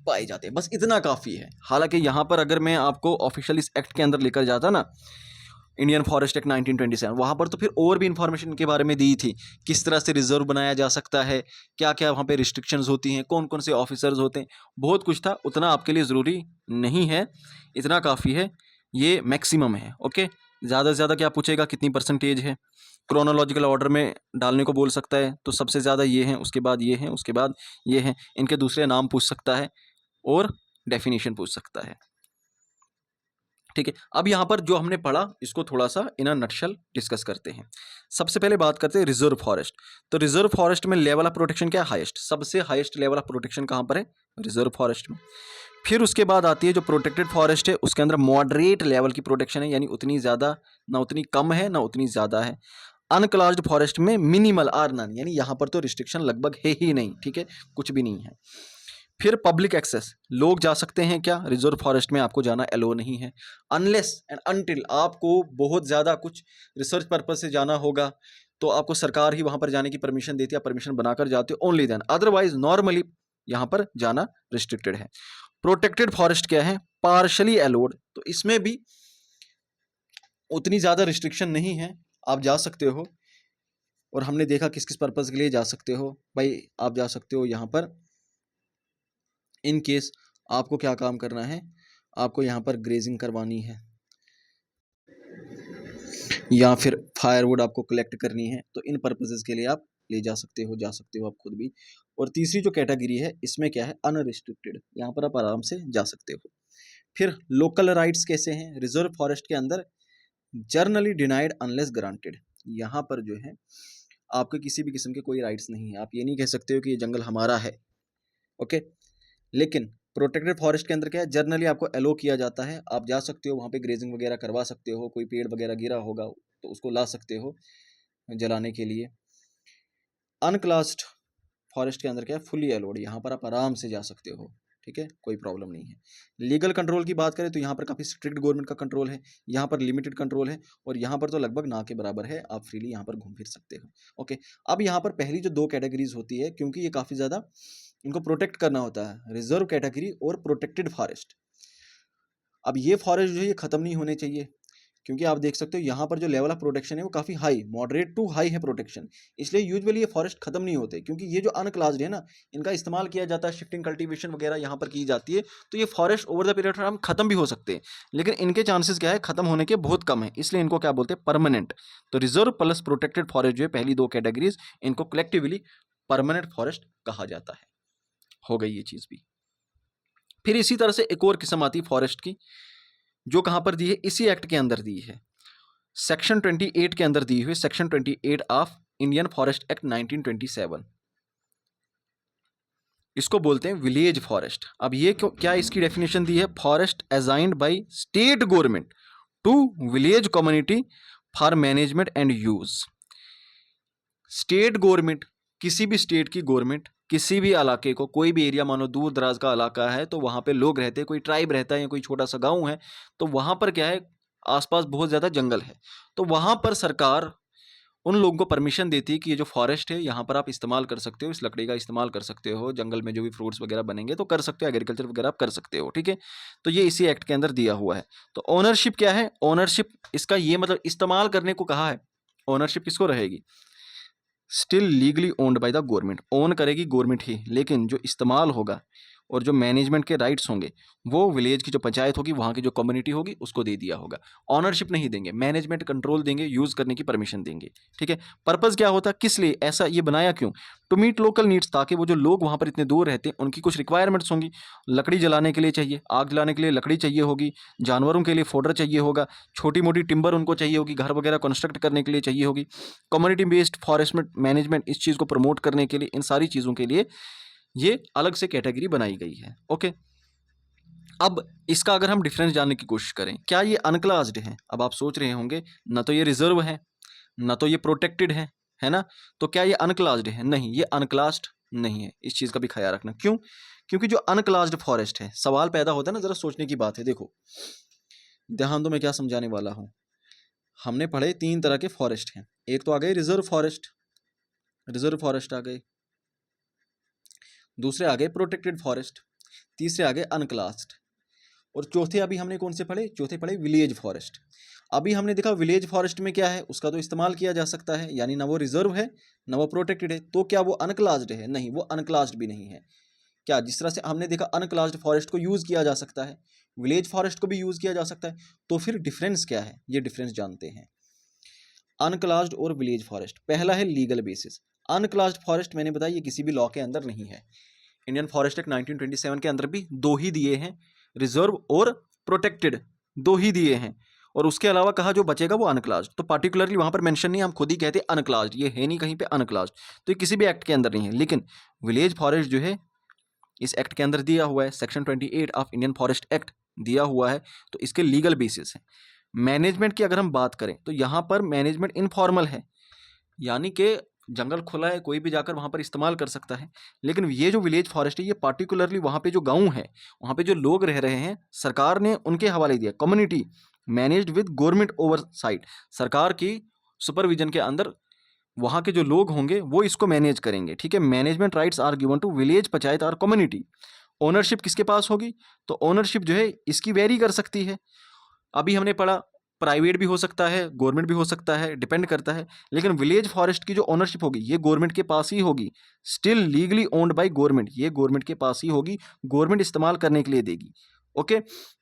पाए जाते हैं। बस इतना काफ़ी है। हालांकि यहाँ पर अगर मैं आपको ऑफिशियल इस एक्ट के अंदर लेकर जाता ना, इंडियन फॉरेस्ट एक्ट 1927, वहाँ पर तो फिर और भी इंफॉर्मेशन के बारे में दी थी, किस तरह से रिजर्व बनाया जा सकता है, क्या क्या वहाँ पे रिस्ट्रिक्शंस होती हैं, कौन कौन से ऑफिसर्स होते हैं, बहुत कुछ था। उतना आपके लिए ज़रूरी नहीं है, इतना काफ़ी है, ये मैक्सिमम है। ओके, ज़्यादा से ज़्यादा क्या पूछेगा, कितनी परसेंटेज है, क्रोनोलॉजिकल ऑर्डर में डालने को बोल सकता है, तो सबसे ज़्यादा ये हैं, उसके बाद ये हैं, उसके बाद ये हैं, इनके दूसरे नाम पूछ सकता है और डेफिनेशन पूछ सकता है। ठीक है, अब यहाँ पर जो हमने पढ़ा इसको थोड़ा सा इन अ नटशल डिस्कस करते हैं। सबसे पहले बात करते हैं रिजर्व फॉरेस्ट। तो रिजर्व फॉरेस्ट में लेवल ऑफ प्रोटेक्शन क्या है? हाईएस्ट, सबसे हाईएस्ट लेवल ऑफ प्रोटेक्शन कहाँ पर है? रिजर्व फॉरेस्ट में। फिर उसके बाद आती है जो प्रोटेक्टेड फॉरेस्ट है, उसके अंदर मॉडरेट लेवल की प्रोटेक्शन है, यानी उतनी ज़्यादा ना उतनी कम है ना उतनी ज़्यादा है। अनक्लास्ड फॉरेस्ट में मिनिमल आर नन, यानी यहाँ पर तो रिस्ट्रिक्शन लगभग है ही नहीं। ठीक है, कुछ भी नहीं है। फिर पब्लिक एक्सेस, लोग जा सकते हैं क्या? रिजर्व फॉरेस्ट में आपको जाना एलो नहीं है, अनलेस एंड अनटिल आपको बहुत ज़्यादा कुछ रिसर्च पर्पज से जाना होगा तो आपको सरकार ही वहाँ पर जाने की परमिशन देती है, परमिशन बनाकर जाते हो, ओनली देन, अदरवाइज नॉर्मली यहाँ पर जाना रिस्ट्रिक्टेड है। प्रोटेक्टेड फॉरेस्ट क्या है? पार्शली एलोड, तो इसमें भी उतनी ज़्यादा रिस्ट्रिक्शन नहीं है, आप जा सकते हो। और हमने देखा किस किस पर्पज़ के लिए जा सकते हो भाई, आप जा सकते हो यहाँ पर इन केस आपको क्या काम करना है, आपको यहाँ पर ग्रेजिंग करवानी है या फिर फायरवुड आपको कलेक्ट करनी है, तो इन पर्पसेस के लिए आप ले जा सकते हो आप खुद भी। और तीसरी जो कैटेगरी है इसमें क्या है? अनरिस्ट्रिक्टेड, यहाँ पर आप आराम से जा सकते हो। फिर लोकल राइट्स कैसे हैं? रिजर्व फॉरेस्ट के अंदर जर्नली डिनाइड अनलेस ग्रांटेड, यहाँ पर जो है आपके किसी भी किस्म के कोई राइट्स नहीं है, आप ये नहीं कह सकते हो कि ये जंगल हमारा है। ओके, लेकिन प्रोटेक्टेड फॉरेस्ट के अंदर क्या है? जर्नली आपको एलो किया जाता है, आप जा सकते हो वहाँ पे ग्रेजिंग वगैरह करवा सकते हो, कोई पेड़ वगैरह गिरा होगा तो उसको ला सकते हो जलाने के लिए। अनक्लास्ड फॉरेस्ट के अंदर क्या है? फुली एलोड, यहाँ पर आप आराम से जा सकते हो। ठीक है, कोई प्रॉब्लम नहीं है। लीगल कंट्रोल की बात करें तो यहाँ पर काफ़ी स्ट्रिक्ट गवर्नमेंट का कंट्रोल है, यहाँ पर लिमिटेड कंट्रोल है, और यहाँ पर तो लगभग ना के बराबर है, आप फ्रीली यहाँ पर घूम फिर सकते हो। ओके, अब यहाँ पर पहली जो दो कैटेगरीज होती है, क्योंकि ये काफ़ी ज़्यादा इनको प्रोटेक्ट करना होता है, रिजर्व कैटेगरी और प्रोटेक्टेड फॉरेस्ट। अब ये फॉरेस्ट जो है ये ख़त्म नहीं होने चाहिए, क्योंकि आप देख सकते हो यहाँ पर जो लेवल ऑफ प्रोटेक्शन है वो काफ़ी हाई, मॉडरेट टू हाई है प्रोटेक्शन, इसलिए यूजुअली ये फॉरेस्ट खत्म नहीं होते, क्योंकि ये जो अनक्लास्ड है ना, इनका इस्तेमाल किया जाता है, शिफ्टिंग कल्टीवेशन वगैरह यहाँ पर की जाती है, तो ये forest over the period of time खत्म भी हो सकते हैं, लेकिन इनके चांसेस क्या है? खत्म होने के बहुत कम है, इसलिए इनको क्या बोलते हैं? परमानेंट। तो रिजर्व प्लस प्रोटेक्टेड फॉरेस्ट जो है, पहली दो कैटेगरीज, इनको कलेक्टिवली परमानेंट फॉरेस्ट कहा जाता है। हो गई ये चीज़ भी। फिर इसी तरह से एक और किस्म आती है फॉरेस्ट की, जो कहाँ पर दी है? इसी एक्ट के अंदर दी है, सेक्शन 28 के अंदर दी हुई, section 28 of Indian forest act 1927। इसको बोलते हैं विलेज फॉरेस्ट। अब ये क्या इसकी डेफिनेशन दी है? Forest assigned by state government to village community for management and use. State government, किसी भी स्टेट की गवर्नमेंट किसी भी इलाके को, कोई भी एरिया, मानो दूर दराज का इलाका है तो वहाँ पे लोग रहते हैं, कोई ट्राइब रहता है या कोई छोटा सा गांव है, तो वहाँ पर क्या है? आसपास बहुत ज़्यादा जंगल है, तो वहाँ पर सरकार उन लोगों को परमिशन देती है कि ये जो फॉरेस्ट है यहाँ पर आप इस्तेमाल कर सकते हो, इस लकड़ी का इस्तेमाल कर सकते हो, जंगल में जो भी फ्रूट्स वगैरह बनेंगे तो कर सकते हो, एग्रीकल्चर वगैरह आप कर सकते हो। ठीक है, तो ये इसी एक्ट के अंदर दिया हुआ है। तो ओनरशिप क्या है? ओनरशिप इसका ये मतलब इस्तेमाल करने को कहा है, ओनरशिप किसको रहेगी? Still legally owned by the government, own करेगी गवर्नमेंट ही, लेकिन जो इस्तेमाल होगा और जो मैनेजमेंट के राइट्स होंगे वो विलेज की जो पंचायत होगी, वहाँ की जो कम्युनिटी होगी उसको दे दिया होगा। ऑनरशिप नहीं देंगे, मैनेजमेंट कंट्रोल देंगे, यूज़ करने की परमिशन देंगे। ठीक है, पर्पज़ क्या होता है, किस लिए ऐसा ये बनाया क्यों? टू मीट लोकल नीड्स, ताकि वो जो लोग वहाँ पर इतने दूर रहते हैं उनकी कुछ रिक्वायरमेंट्स होंगी। लकड़ी जलाने के लिए चाहिए, आग जलाने के लिए लकड़ी चाहिए होगी, जानवरों के लिए फोडर चाहिए होगा, छोटी मोटी टिम्बर उनको चाहिए होगी, घर वगैरह कंस्ट्रक्ट करने के लिए चाहिए होगी। कम्युनिटी बेस्ड फॉरेस्ट मैनेजमेंट, इस चीज़ को प्रमोट करने के लिए, इन सारी चीज़ों के लिए ये अलग से कैटेगरी बनाई गई है। ओके, अब इसका अगर हम डिफरेंस जानने की कोशिश करें, क्या ये अनक्लास्ड है? अब आप सोच रहे होंगे ना तो ये रिजर्व है, ना तो ये प्रोटेक्टेड है ना? तो क्या ये अनक्लास्ड है? नहीं, ये अनक्लास्ड नहीं है। इस चीज़ का भी ख्याल रखना। क्यों? क्योंकि जो अनक्लास्ड फॉरेस्ट है, सवाल पैदा होता है ना, ज़रा सोचने की बात है। देखो, ध्यान दो मैं क्या समझाने वाला हूँ। हमने पढ़े 3 तरह के फॉरेस्ट हैं। एक तो आ गए रिजर्व फॉरेस्ट आ गए, दूसरे आ गए प्रोटेक्टेड फॉरेस्ट, तीसरे आ गए अनक्लास्ड, और चौथे अभी हमने कौन से पढ़े? चौथे पढ़े विलेज फॉरेस्ट। अभी हमने देखा विलेज फॉरेस्ट में क्या है, उसका तो इस्तेमाल किया जा सकता है, यानी ना वो रिजर्व है ना वो प्रोटेक्टेड है। तो क्या वो अनक्लास्ड है? नहीं, वो अनक्लास्ड भी नहीं है। क्या, जिस तरह से हमने देखा अनक्लास्ड फॉरेस्ट को यूज़ किया जा सकता है, विलेज फॉरेस्ट को भी यूज़ किया जा सकता है। तो फिर डिफरेंस क्या है, ये डिफरेंस जानते हैं। अनक्लास्ड और विलेज फॉरेस्ट, पहला है लीगल बेसिस। अनक्लास्ड फॉरेस्ट मैंने बताया ये किसी भी लॉ के अंदर नहीं है। इंडियन फॉरेस्ट एक्ट 1927 के अंदर भी 2 ही दिए हैं, रिजर्व और प्रोटेक्टेड, 2 ही दिए हैं, और उसके अलावा कहा जो बचेगा वो अनक्लास्ड। तो पार्टिकुलरली वहां पर मेंशन नहीं, हम खुद ही कहते हैं अनक्लास्ड, ये है नहीं कहीं पे अनक्लास्ड, तो ये किसी भी एक्ट के अंदर नहीं है। लेकिन विलेज फॉरेस्ट जो है इस एक्ट के अंदर दिया हुआ है, section 28 of Indian forest act दिया हुआ है, तो इसके लीगल बेसिस है। मैनेजमेंट की अगर हम बात करें तो यहाँ पर मैनेजमेंट इनफॉर्मल है, यानी कि जंगल खुला है, कोई भी जाकर वहाँ पर इस्तेमाल कर सकता है। लेकिन ये जो विलेज फॉरेस्ट है, ये पार्टिकुलरली वहाँ पे जो गांव है, वहाँ पे जो लोग रह रहे हैं, सरकार ने उनके हवाले दिया। Community managed with government oversight, सरकार की सुपरविजन के अंदर वहाँ के जो लोग होंगे वो इसको मैनेज करेंगे। ठीक है, management rights are given to village panchayat और कम्युनिटी। ओनरशिप किसके पास होगी? तो ओनरशिप जो है इसकी वेरी कर सकती है। अभी हमने पढ़ा प्राइवेट भी हो सकता है, गवर्नमेंट भी हो सकता है, डिपेंड करता है। लेकिन विलेज फॉरेस्ट की जो ओनरशिप होगी ये गवर्नमेंट के पास ही होगी, still legally owned by government, ये गवर्नमेंट के पास ही होगी, गवर्नमेंट इस्तेमाल करने के लिए देगी। ओके,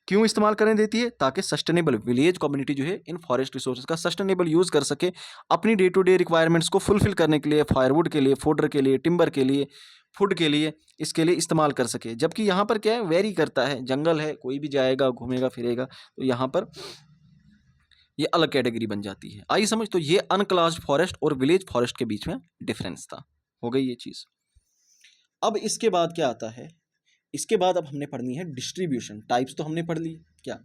क्यों इस्तेमाल करने देती है? ताकि सस्टेनेबल विलेज कम्युनिटी जो है इन फॉरेस्ट रिसोर्सेज का सस्टेनेबल यूज कर सके, अपनी डे टू डे रिक्वायरमेंट्स को फुलफिल करने के लिए, फायरवुड के लिए, फोडर के लिए, टिम्बर के लिए, फूड के लिए, इसके लिए इस्तेमाल कर सके। जबकि यहाँ पर क्या है, वेरी करता है, जंगल है, कोई भी जाएगा घूमेगा फिरेगा, तो यहाँ पर ये अलग कैटेगरी बन जाती है। आई समझ? तो ये अनक्लास्ड फॉरेस्ट और विलेज फॉरेस्ट के बीच में डिफरेंस था। हो गई ये चीज। अब इसके बाद क्या आता है? इसके बाद अब हमने पढ़नी है डिस्ट्रीब्यूशन। टाइप्स तो हमने पढ़ ली, क्या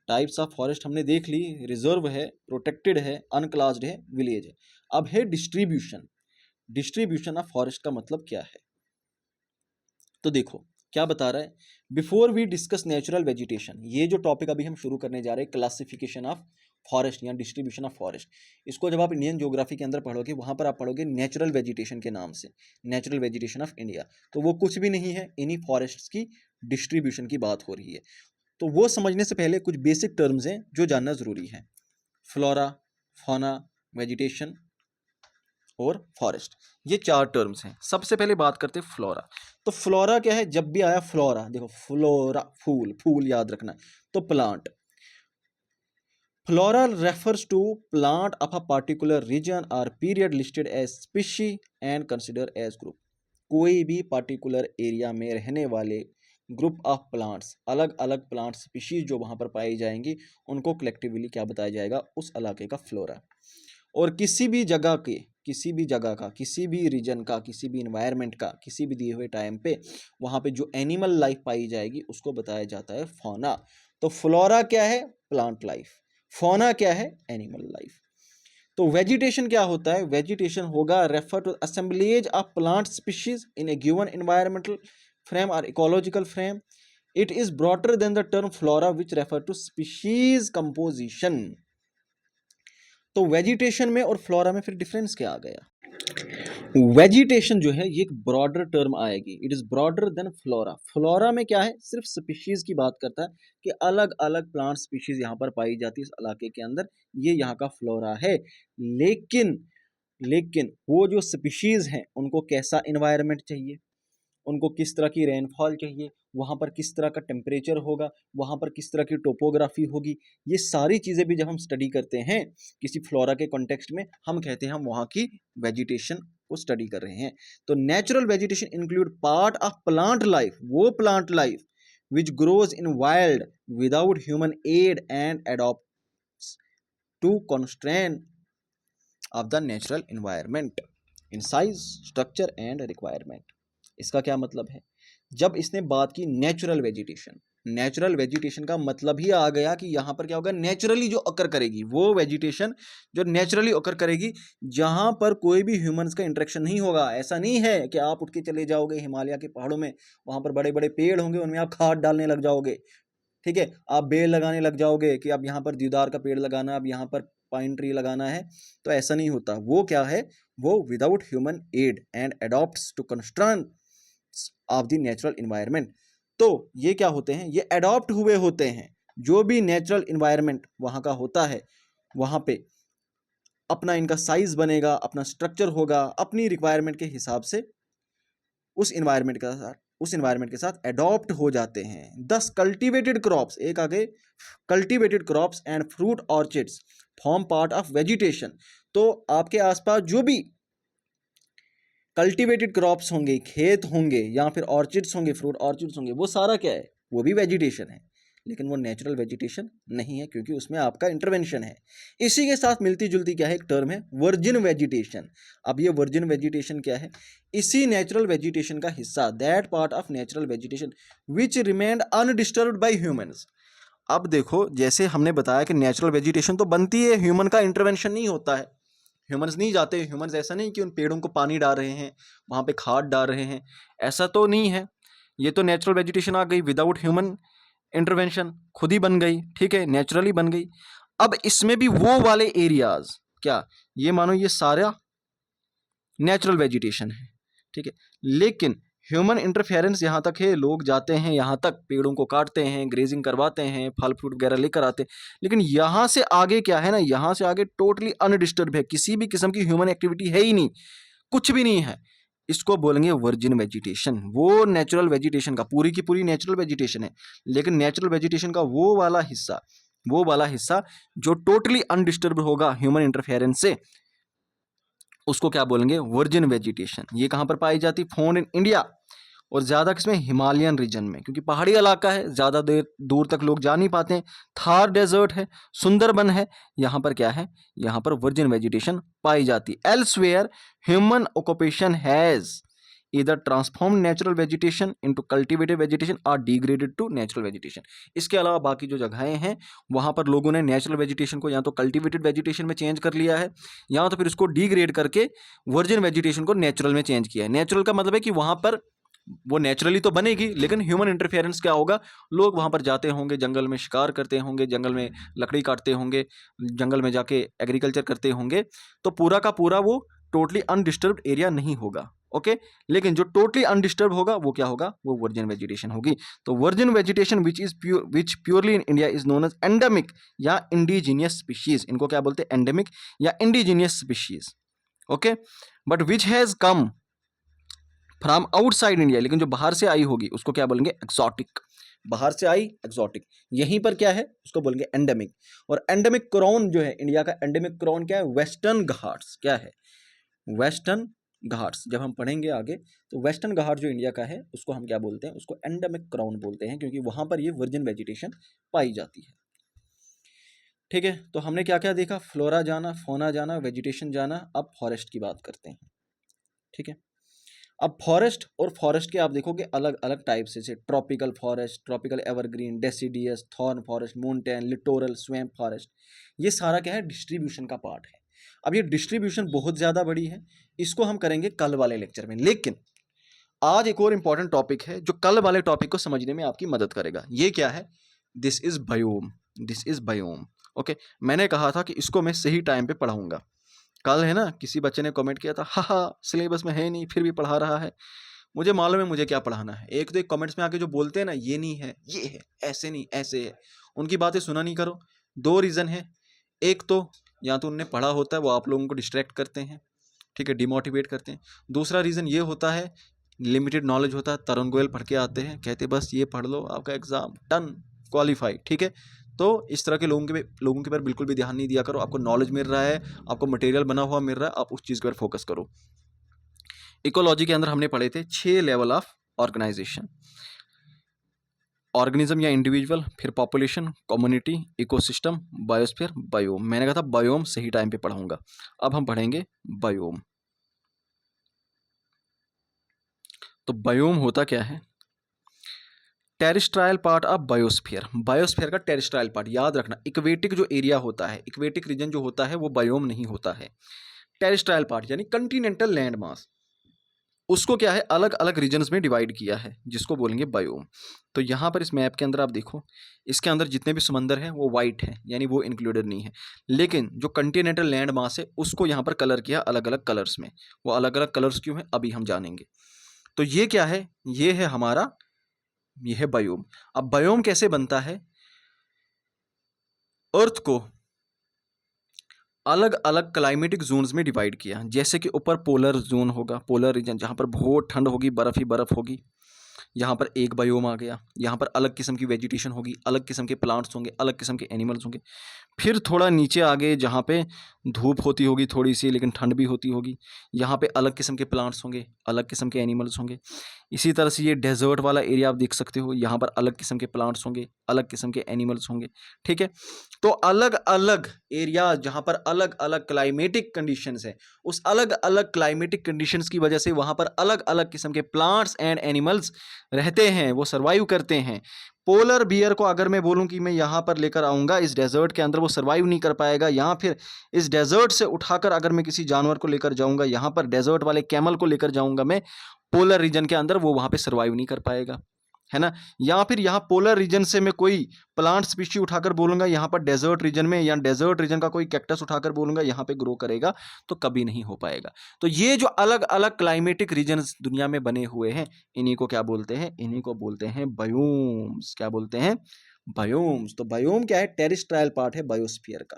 टाइप्स ऑफ फॉरेस्ट हमने देख ली, रिजर्व है, प्रोटेक्टेड है, अनक्लास्ड है, विलेज है। अब है डिस्ट्रीब्यूशन। डिस्ट्रीब्यूशन ऑफ फॉरेस्ट का मतलब क्या है? तो देखो क्या बता रहा है, before we discuss natural vegetation, ये जो टॉपिक अभी हम शुरू करने जा रहे हैं, क्लासिफिकेशन ऑफ फॉरेस्ट या डिस्ट्रीब्यूशन ऑफ फॉरेस्ट, इसको जब आप इंडियन ज्योग्राफी के अंदर पढ़ोगे वहां पर आप पढ़ोगे नेचुरल वेजिटेशन के नाम से, नेचुरल वेजिटेशन ऑफ इंडिया। तो वो कुछ भी नहीं है, इन्हीं फॉरेस्ट की डिस्ट्रीब्यूशन की बात हो रही है। तो वो समझने से पहले कुछ बेसिक टर्म्स हैं जो जानना जरूरी है। फ्लोरा, फौना, वेजिटेशन और फॉरेस्ट, ये 4 टर्म्स हैं। सबसे पहले बात करते हैं फ्लोरा। तो फ्लोरा क्या है? जब भी आया फ्लोरा, देखो फ्लोरा फूल, फूल याद रखना, तो plant. Flora refers to plant of a particular region और period listed as species and consider as group. कोई भी पर्टिकुलर एरिया में रहने वाले ग्रुप ऑफ प्लांट्स, अलग अलग प्लांट स्पीशीज जो वहां पर पाई जाएंगी, उनको कलेक्टिवली क्या बताया जाएगा? उस इलाके का फ्लोरा। और किसी भी जगह के, किसी भी जगह का, किसी भी रीजन का, किसी भी इन्वायरमेंट का, किसी भी दिए हुए टाइम पे वहाँ पे जो एनिमल लाइफ पाई जाएगी उसको बताया जाता है फौना। तो फ्लोरा क्या है? Plant life. फौना क्या है? Animal life. तो वेजिटेशन क्या होता है? वेजिटेशन होगा refer to assemblage of plant species in a given environmental frame और ecological frame. It is broader than the term flora which refer to species composition. तो vegetation में और फ्लोरा में फिर डिफरेंस क्या आ गया? वेजिटेशन जो है ये एक ब्रॉडर टर्म आएगी, it is broader then flora. Flora में क्या है? सिर्फ स्पीशीज की बात करता है कि अलग अलग प्लांट स्पीशीज यहाँ पर पाई जाती है इस इलाके के अंदर, ये यहाँ का फ्लोरा है। लेकिन लेकिन वो जो स्पीशीज हैं उनको कैसा इन्वायरमेंट चाहिए, उनको किस तरह की रेनफॉल चाहिए, वहाँ पर किस तरह का टेम्परेचर होगा, वहाँ पर किस तरह की टोपोग्राफी होगी, ये सारी चीज़ें भी जब हम स्टडी करते हैं किसी फ्लोरा के कॉन्टेक्स्ट में, हम कहते हैं हम वहाँ की वेजिटेशन को स्टडी कर रहे हैं। तो natural vegetation include part of plant life, वो plant life which grows in wild without human aid and adapts to constraint of the natural environment in size, structure and requirement। इसका क्या मतलब है? जब इसने बात की नेचुरल वेजिटेशन का मतलब ही आ गया कि यहाँ पर क्या होगा, नेचुरली जो अकर करेगी वो वेजिटेशन जो नेचुरली अकर करेगी, जहाँ पर कोई भी ह्यूमंस का इंटरेक्शन नहीं होगा। ऐसा नहीं है कि आप उठ के चले जाओगे हिमालय के पहाड़ों में, वहाँ पर बड़े बड़े पेड़ होंगे, उनमें आप खाद डालने लग जाओगे, ठीक है, आप बेल लगाने लग जाओगे कि अब यहाँ पर देवदार का पेड़ लगाना, अब यहाँ पर पाइन ट्री लगाना है। तो ऐसा नहीं होता। वो क्या है, वो without human aid and adopts to constraints of the natural environment. तो ये क्या होते हैं, ये अडॉप्ट हुए होते हैं। जो भी नेचुरल इन्वायरमेंट वहाँ का होता है, वहाँ पे अपना इनका साइज बनेगा, अपना स्ट्रक्चर होगा, अपनी रिक्वायरमेंट के हिसाब से उस इन्वायरमेंट के साथ अडॉप्ट हो जाते हैं। दस कल्टीवेटेड क्रॉप्स, एक आगे cultivated crops and fruit orchids form part of vegetation. तो आपके आसपास जो भी कल्टीवेटेड क्रॉप्स होंगे, खेत होंगे या फिर ऑर्चिड्स होंगे, फ्रूट ऑर्चिड्स होंगे, वो सारा क्या है, वो भी वेजिटेशन है, लेकिन वो नेचुरल वेजिटेशन नहीं है क्योंकि उसमें आपका इंटरवेंशन है। इसी के साथ मिलती जुलती क्या है, एक टर्म है वर्जिन वेजिटेशन। अब ये वर्जिन वेजिटेशन क्या है, इसी नेचुरल वेजिटेशन का हिस्सा, that part of natural vegetation which remained undisturbed bye humans. अब देखो, जैसे हमने बताया कि नेचुरल वेजिटेशन तो बनती है, ह्यूमन का इंटरवेंशन नहीं होता है, ह्यूमंस नहीं जाते। ह्यूमंस ऐसा नहीं कि उन पेड़ों को पानी डाल रहे हैं, वहाँ पे खाद डाल रहे हैं, ऐसा तो नहीं है। ये तो नेचुरल वेजिटेशन आ गई विदाउट ह्यूमन इंटरवेंशन, खुद ही बन गई, ठीक है, नेचुरली बन गई। अब इसमें भी वो वाले एरियाज, क्या ये मानो ये सारा नेचुरल वेजिटेशन है, ठीक है, लेकिन ह्यूमन इंटरफेरेंस यहाँ तक है, लोग जाते हैं यहाँ तक, पेड़ों को काटते हैं, ग्रेजिंग करवाते हैं, फल फ्रूट वगैरह लेकर आते हैं, लेकिन यहाँ से आगे क्या है ना, यहाँ से आगे टोटली अनडिस्टर्ब है, किसी भी किस्म की ह्यूमन एक्टिविटी है ही नहीं, कुछ भी नहीं है। इसको बोलेंगे वर्जिन वेजिटेशन। वो नेचुरल वेजिटेशन का पूरी की पूरी नेचुरल वेजिटेशन है, लेकिन नेचुरल वेजिटेशन का वो वाला हिस्सा जो टोटली अनडिस्टर्ब होगा ह्यूमन इंटरफेरेंस से, उसको क्या बोलेंगे, वर्जिन वेजिटेशन। ये कहाँ पर पाई जाती, फाउंड इन इंडिया, और ज़्यादा किसमें, हिमालयन रीजन में, क्योंकि पहाड़ी इलाका है, ज़्यादा देर दूर तक लोग जा नहीं पाते हैं, थार डेजर्ट है, सुंदरबन है, यहाँ पर क्या है, यहाँ पर वर्जिन वेजिटेशन पाई जाती। Elsewhere human occupation has either transformed natural vegetation into cultivated vegetation or degraded to natural vegetation। इसके अलावा बाकी जो जगहें हैं वहाँ पर लोगों ने नेचुरल वेजिटेशन को या तो कल्टिवेटेड वेजिटेशन में चेंज कर लिया है, या तो फिर उसको डिग्रेड करके वर्जिन वेजिटेशन को नेचुरल में चेंज किया है। नेचुरल का मतलब है कि वहाँ पर वो नेचुरली तो बनेगी, लेकिन ह्यूमन इंटरफेरेंस क्या होगा, लोग वहाँ पर जाते होंगे, जंगल में शिकार करते होंगे, जंगल में लकड़ी काटते होंगे, जंगल में जाके एग्रीकल्चर करते होंगे, तो पूरा का पूरा वो टोटली अनडिस्टर्ब्ड एरिया नहीं होगा, ओके। लेकिन जो टोटली अनडिस्टर्ब होगा वो क्या होगा, वो वर्जिन वेजिटेशन होगी। तो virgin vegetation which purely in India is known as endemic या इंडिजीनियस स्पीशीज। इनको क्या बोलते हैं, एंडेमिक या indigenous species, okay. But which has come from outside India, लेकिन जो बाहर से आई होगी उसको क्या बोलेंगे, एक्सोटिक। बाहर से आई एक्सोटिक, यहीं पर क्या है उसको बोलेंगे एंडेमिक। और एंडेमिक क्राउन जो है इंडिया का, एंडेमिक क्राउन क्या है, वेस्टर्न घाट्स, क्या है, वेस्टर्न घाट्स। जब हम पढ़ेंगे आगे तो वेस्टर्न घाट जो इंडिया का है उसको हम क्या बोलते हैं, उसको एंडेमिक क्राउन बोलते हैं, क्योंकि वहां पर ये वर्जिन वेजिटेशन पाई जाती है, ठीक है। तो हमने क्या क्या देखा, फ्लोरा जाना, फौना जाना, वेजिटेशन जाना। अब फॉरेस्ट की बात करते हैं, ठीक है। अब फॉरेस्ट, और फॉरेस्ट के आप देखोगे अलग अलग टाइप से, जैसे tropical forest, tropical evergreen, deciduous, thorn forest, mountain, littoral, swamp forest. ये सारा क्या है, डिस्ट्रीब्यूशन का पार्ट है। अब ये डिस्ट्रीब्यूशन बहुत ज़्यादा बड़ी है, इसको हम करेंगे कल वाले लेक्चर में। लेकिन आज एक और इम्पॉर्टेंट टॉपिक है जो कल वाले टॉपिक को समझने में आपकी मदद करेगा। ये क्या है, this is biome, this is biome, okay. मैंने कहा था कि इसको मैं सही टाइम पे पढ़ाऊंगा। कल है ना, किसी बच्चे ने कमेंट किया था, हा सिलेबस में है नहीं फिर भी पढ़ा रहा है। मुझे मालूम है मुझे क्या पढ़ाना है। एक तो एक कमेंट्स में आके जो बोलते हैं ना, ये नहीं है, ये है, ऐसे नहीं ऐसे है, उनकी बातें सुना नहीं करो। दो रीज़न है, एक तो या तो उनने पढ़ा होता है, वो आप लोगों को डिस्ट्रैक्ट करते हैं, ठीक है, डिमोटिवेट करते हैं। दूसरा रीज़न ये होता है लिमिटेड नॉलेज होता है, तरुण गोयल पढ़ के आते हैं, कहते बस ये पढ़ लो आपका एग्जाम डन, क्वालिफाई, ठीक है। तो इस तरह के लोगों के पर बिल्कुल भी ध्यान नहीं दिया करो। आपको नॉलेज मिल रहा है, आपको मटेरियल बना हुआ मिल रहा है, आप उस चीज़ पर फोकस करो। इकोलॉजी के अंदर हमने पढ़े थे 6 लेवल ऑफ ऑर्गेनाइजेशन, ऑर्गेनिज्म या इंडिविजुअल, फिर population, community, ecosystem, biosphere, biome. मैंने कहा था बायोम सही टाइम पे पढ़ाऊंगा। अब हम पढ़ेंगे बायोम। तो बायोम होता क्या है? टेरिस्ट्रायल पार्ट ऑफ बायोस्फीयर, बायोस्फीयर का टेरिस्ट्रायल पार्ट। याद रखना, इक्वेटिक जो एरिया होता है, इक्वेटिक रीजन जो होता है वो बायोम नहीं होता है। टेरिस्ट्रायल पार्ट यानी कंटिनेंटल लैंड मास, उसको क्या है अलग अलग रीजन्स में डिवाइड किया है, जिसको बोलेंगे बायोम। तो यहाँ पर इस मैप के अंदर आप देखो, इसके अंदर जितने भी समंदर हैं वो वाइट है, यानी वो इंक्लूडेड नहीं है। लेकिन जो कंटिनेंटल लैंड मास है उसको यहाँ पर कलर किया अलग अलग कलर्स में। वो अलग अलग कलर्स क्यों है अभी हम जानेंगे। तो ये क्या है? ये है हमारा, ये है बायोम। अब बायोम कैसे बनता है? अर्थ को अलग अलग क्लाइमेटिक जोन्स में डिवाइड किया। जैसे कि ऊपर पोलर जोन होगा, पोलर रीजन जहाँ पर बहुत ठंड होगी, बर्फ ही बर्फ होगी, यहाँ पर एक बायोम आ गया। यहाँ पर अलग किस्म की वेजिटेशन होगी, अलग किस्म के प्लांट्स होंगे, अलग किस्म के एनिमल्स होंगे। फिर थोड़ा नीचे आगे जहाँ पे धूप होती होगी थोड़ी सी, लेकिन ठंड भी होती होगी, यहाँ पे अलग किस्म के प्लांट्स होंगे, अलग किस्म के एनिमल्स होंगे। इसी तरह से ये डेजर्ट वाला एरिया आप देख सकते हो, यहाँ पर अलग किस्म के प्लांट्स होंगे, अलग किस्म के एनिमल्स होंगे, ठीक है। तो अलग अलग एरिया जहाँ पर अलग अलग क्लाइमेटिक कंडीशंस है, उस अलग अलग क्लाइमेटिक कंडीशंस की वजह से वहाँ पर अलग अलग किस्म के प्लांट्स एंड एनिमल्स रहते हैं, वो सर्वाइव करते हैं। पोलर बियर को अगर मैं बोलूं कि मैं यहाँ पर लेकर आऊँगा इस डेजर्ट के अंदर, वो सर्वाइव नहीं कर पाएगा। यहाँ फिर इस डेजर्ट से उठाकर अगर मैं किसी जानवर को लेकर जाऊँगा, यहाँ पर डेजर्ट वाले कैमल को लेकर जाऊँगा मैं पोलर रीजन के अंदर, वो वहाँ पे सर्वाइव नहीं कर पाएगा, है ना। या फिर यहाँ पोलर रीजन से मैं कोई प्लांट स्पीशी उठाकर बोलूँगा यहाँ पर डेजर्ट रीजन में, या डेजर्ट रीजन का कोई कैक्टस उठाकर बोलूँगा यहाँ पे ग्रो करेगा, तो कभी नहीं हो पाएगा। तो ये जो अलग अलग क्लाइमेटिक रीजन्स दुनिया में बने हुए हैं, इन्हीं को क्या बोलते हैं? इन्हीं को बोलते हैं बायोम्स। क्या बोलते हैं? बायोम्स। तो बायोम क्या है? टेरिस्ट्रायल पार्ट है बायोस्फीयर का,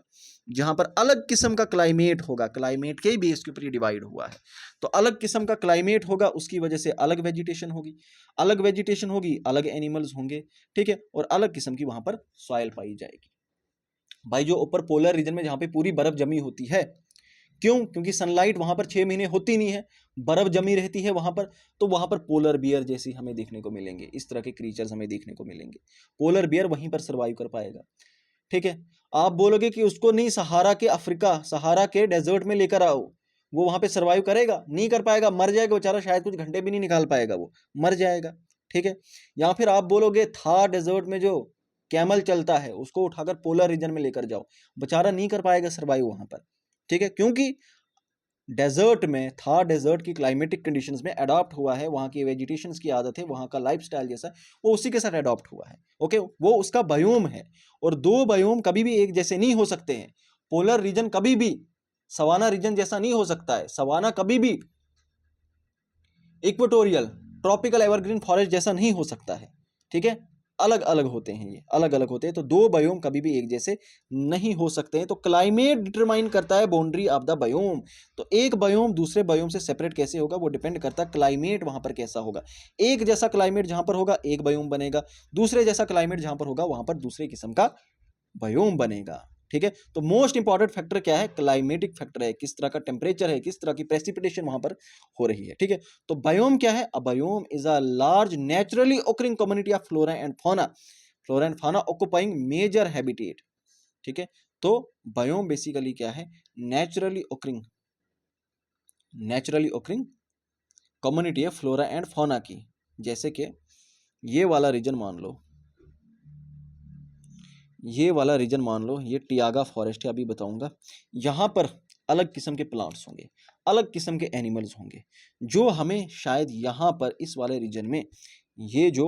जहां पर अलग किस्म का क्लाइमेट होगा, क्लाइमेट के ही बेस के ऊपर ये डिवाइड हुआ है। तो अलग किस्म का क्लाइमेट होगा, उसकी वजह से अलग वेजिटेशन होगी, अलग वेजिटेशन होगी, अलग एनिमल्स होंगे, ठीक है, और अलग किस्म की वहां पर सॉइल पाई जाएगी। भाई जो ऊपर पोलर रीजन में जहां पे पूरी बर्फ जमी होती है, क्यों? क्योंकि सनलाइट वहां पर 6 महीने होती नहीं है, बर्फ जमी रहती है वहां पर। तो वहां पर पोलर बियर जैसी हमें देखने को मिलेंगे, इस तरह के क्रीचर्स हमें देखने को मिलेंगे। पोलर बियर वहीं पर सर्वाइव कर पाएगा, ठीक है। आप बोलोगे कि उसको नहीं सहारा के अफ्रीका, सहारा के डेजर्ट में लेकर आओ, वो वहां पे सर्वाइव करेगा? नहीं कर पाएगा, मर जाएगा बेचारा, शायद कुछ घंटे भी नहीं निकाल पाएगा, वो मर जाएगा, ठीक है। या फिर आप बोलोगे थार डेजर्ट में जो कैमल चलता है उसको उठाकर पोलर रीजन में लेकर जाओ, बेचारा नहीं कर पाएगा सर्वाइव वहां पर, ठीक है। क्योंकि डेजर्ट में, थार डेजर्ट की क्लाइमेटिक कंडीशंस में अडॉप्ट हुआ है, वहाँ की वेजिटेशंस की आदत है, वहाँ का लाइफस्टाइल जैसा वो उसी के साथ अडॉप्ट हुआ है, ओके, वो उसका बायोम है। और दो बायोम कभी भी एक जैसे नहीं हो सकते हैं। पोलर रीजन कभी भी सवाना रीजन जैसा नहीं हो सकता है, सवाना कभी भी इक्वेटोरियल ट्रॉपिकल एवरग्रीन फॉरेस्ट जैसा नहीं हो सकता है, ठीक है। अलग अलग होते हैं, ये अलग अलग होते हैं। तो दो बायोम कभी भी एक जैसे नहीं हो सकते हैं। तो क्लाइमेट डिटरमाइन करता है बाउंड्री ऑफ द बायोम। तो एक बायोम दूसरे बायोम से सेपरेट कैसे होगा, वो डिपेंड करता है क्लाइमेट वहां पर कैसा होगा। एक जैसा क्लाइमेट जहां पर होगा एक बायोम बनेगा, दूसरे जैसा क्लाइमेट जहां पर होगा वहां पर दूसरे किस्म का बायोम बनेगा, ठीक है। तो मोस्ट इंपॉर्टेंट फैक्टर क्या है? क्लाइमेटिक फैक्टर है, किस तरह का टेम्परेचर है, किस तरह की प्रेसिपिटेशन वहां पर हो रही है, ठीक है। तो बायोम क्या है? A biome is a large naturally occurring community of flora and fauna, flora and fauna occupying major habitat, ठीक है। तो बायोम बेसिकली क्या है? नेचुरली ओकरिंग कम्युनिटी है फ्लोरा एंड फौना की। जैसे कि ये वाला रीजन मान लो, ये वाला रीजन मान लो, ये टियागा फॉरेस्ट है, अभी बताऊंगा। यहाँ पर अलग किस्म के प्लांट्स होंगे, अलग किस्म के एनिमल्स होंगे, जो हमें शायद यहाँ पर इस वाले रीजन में ये जो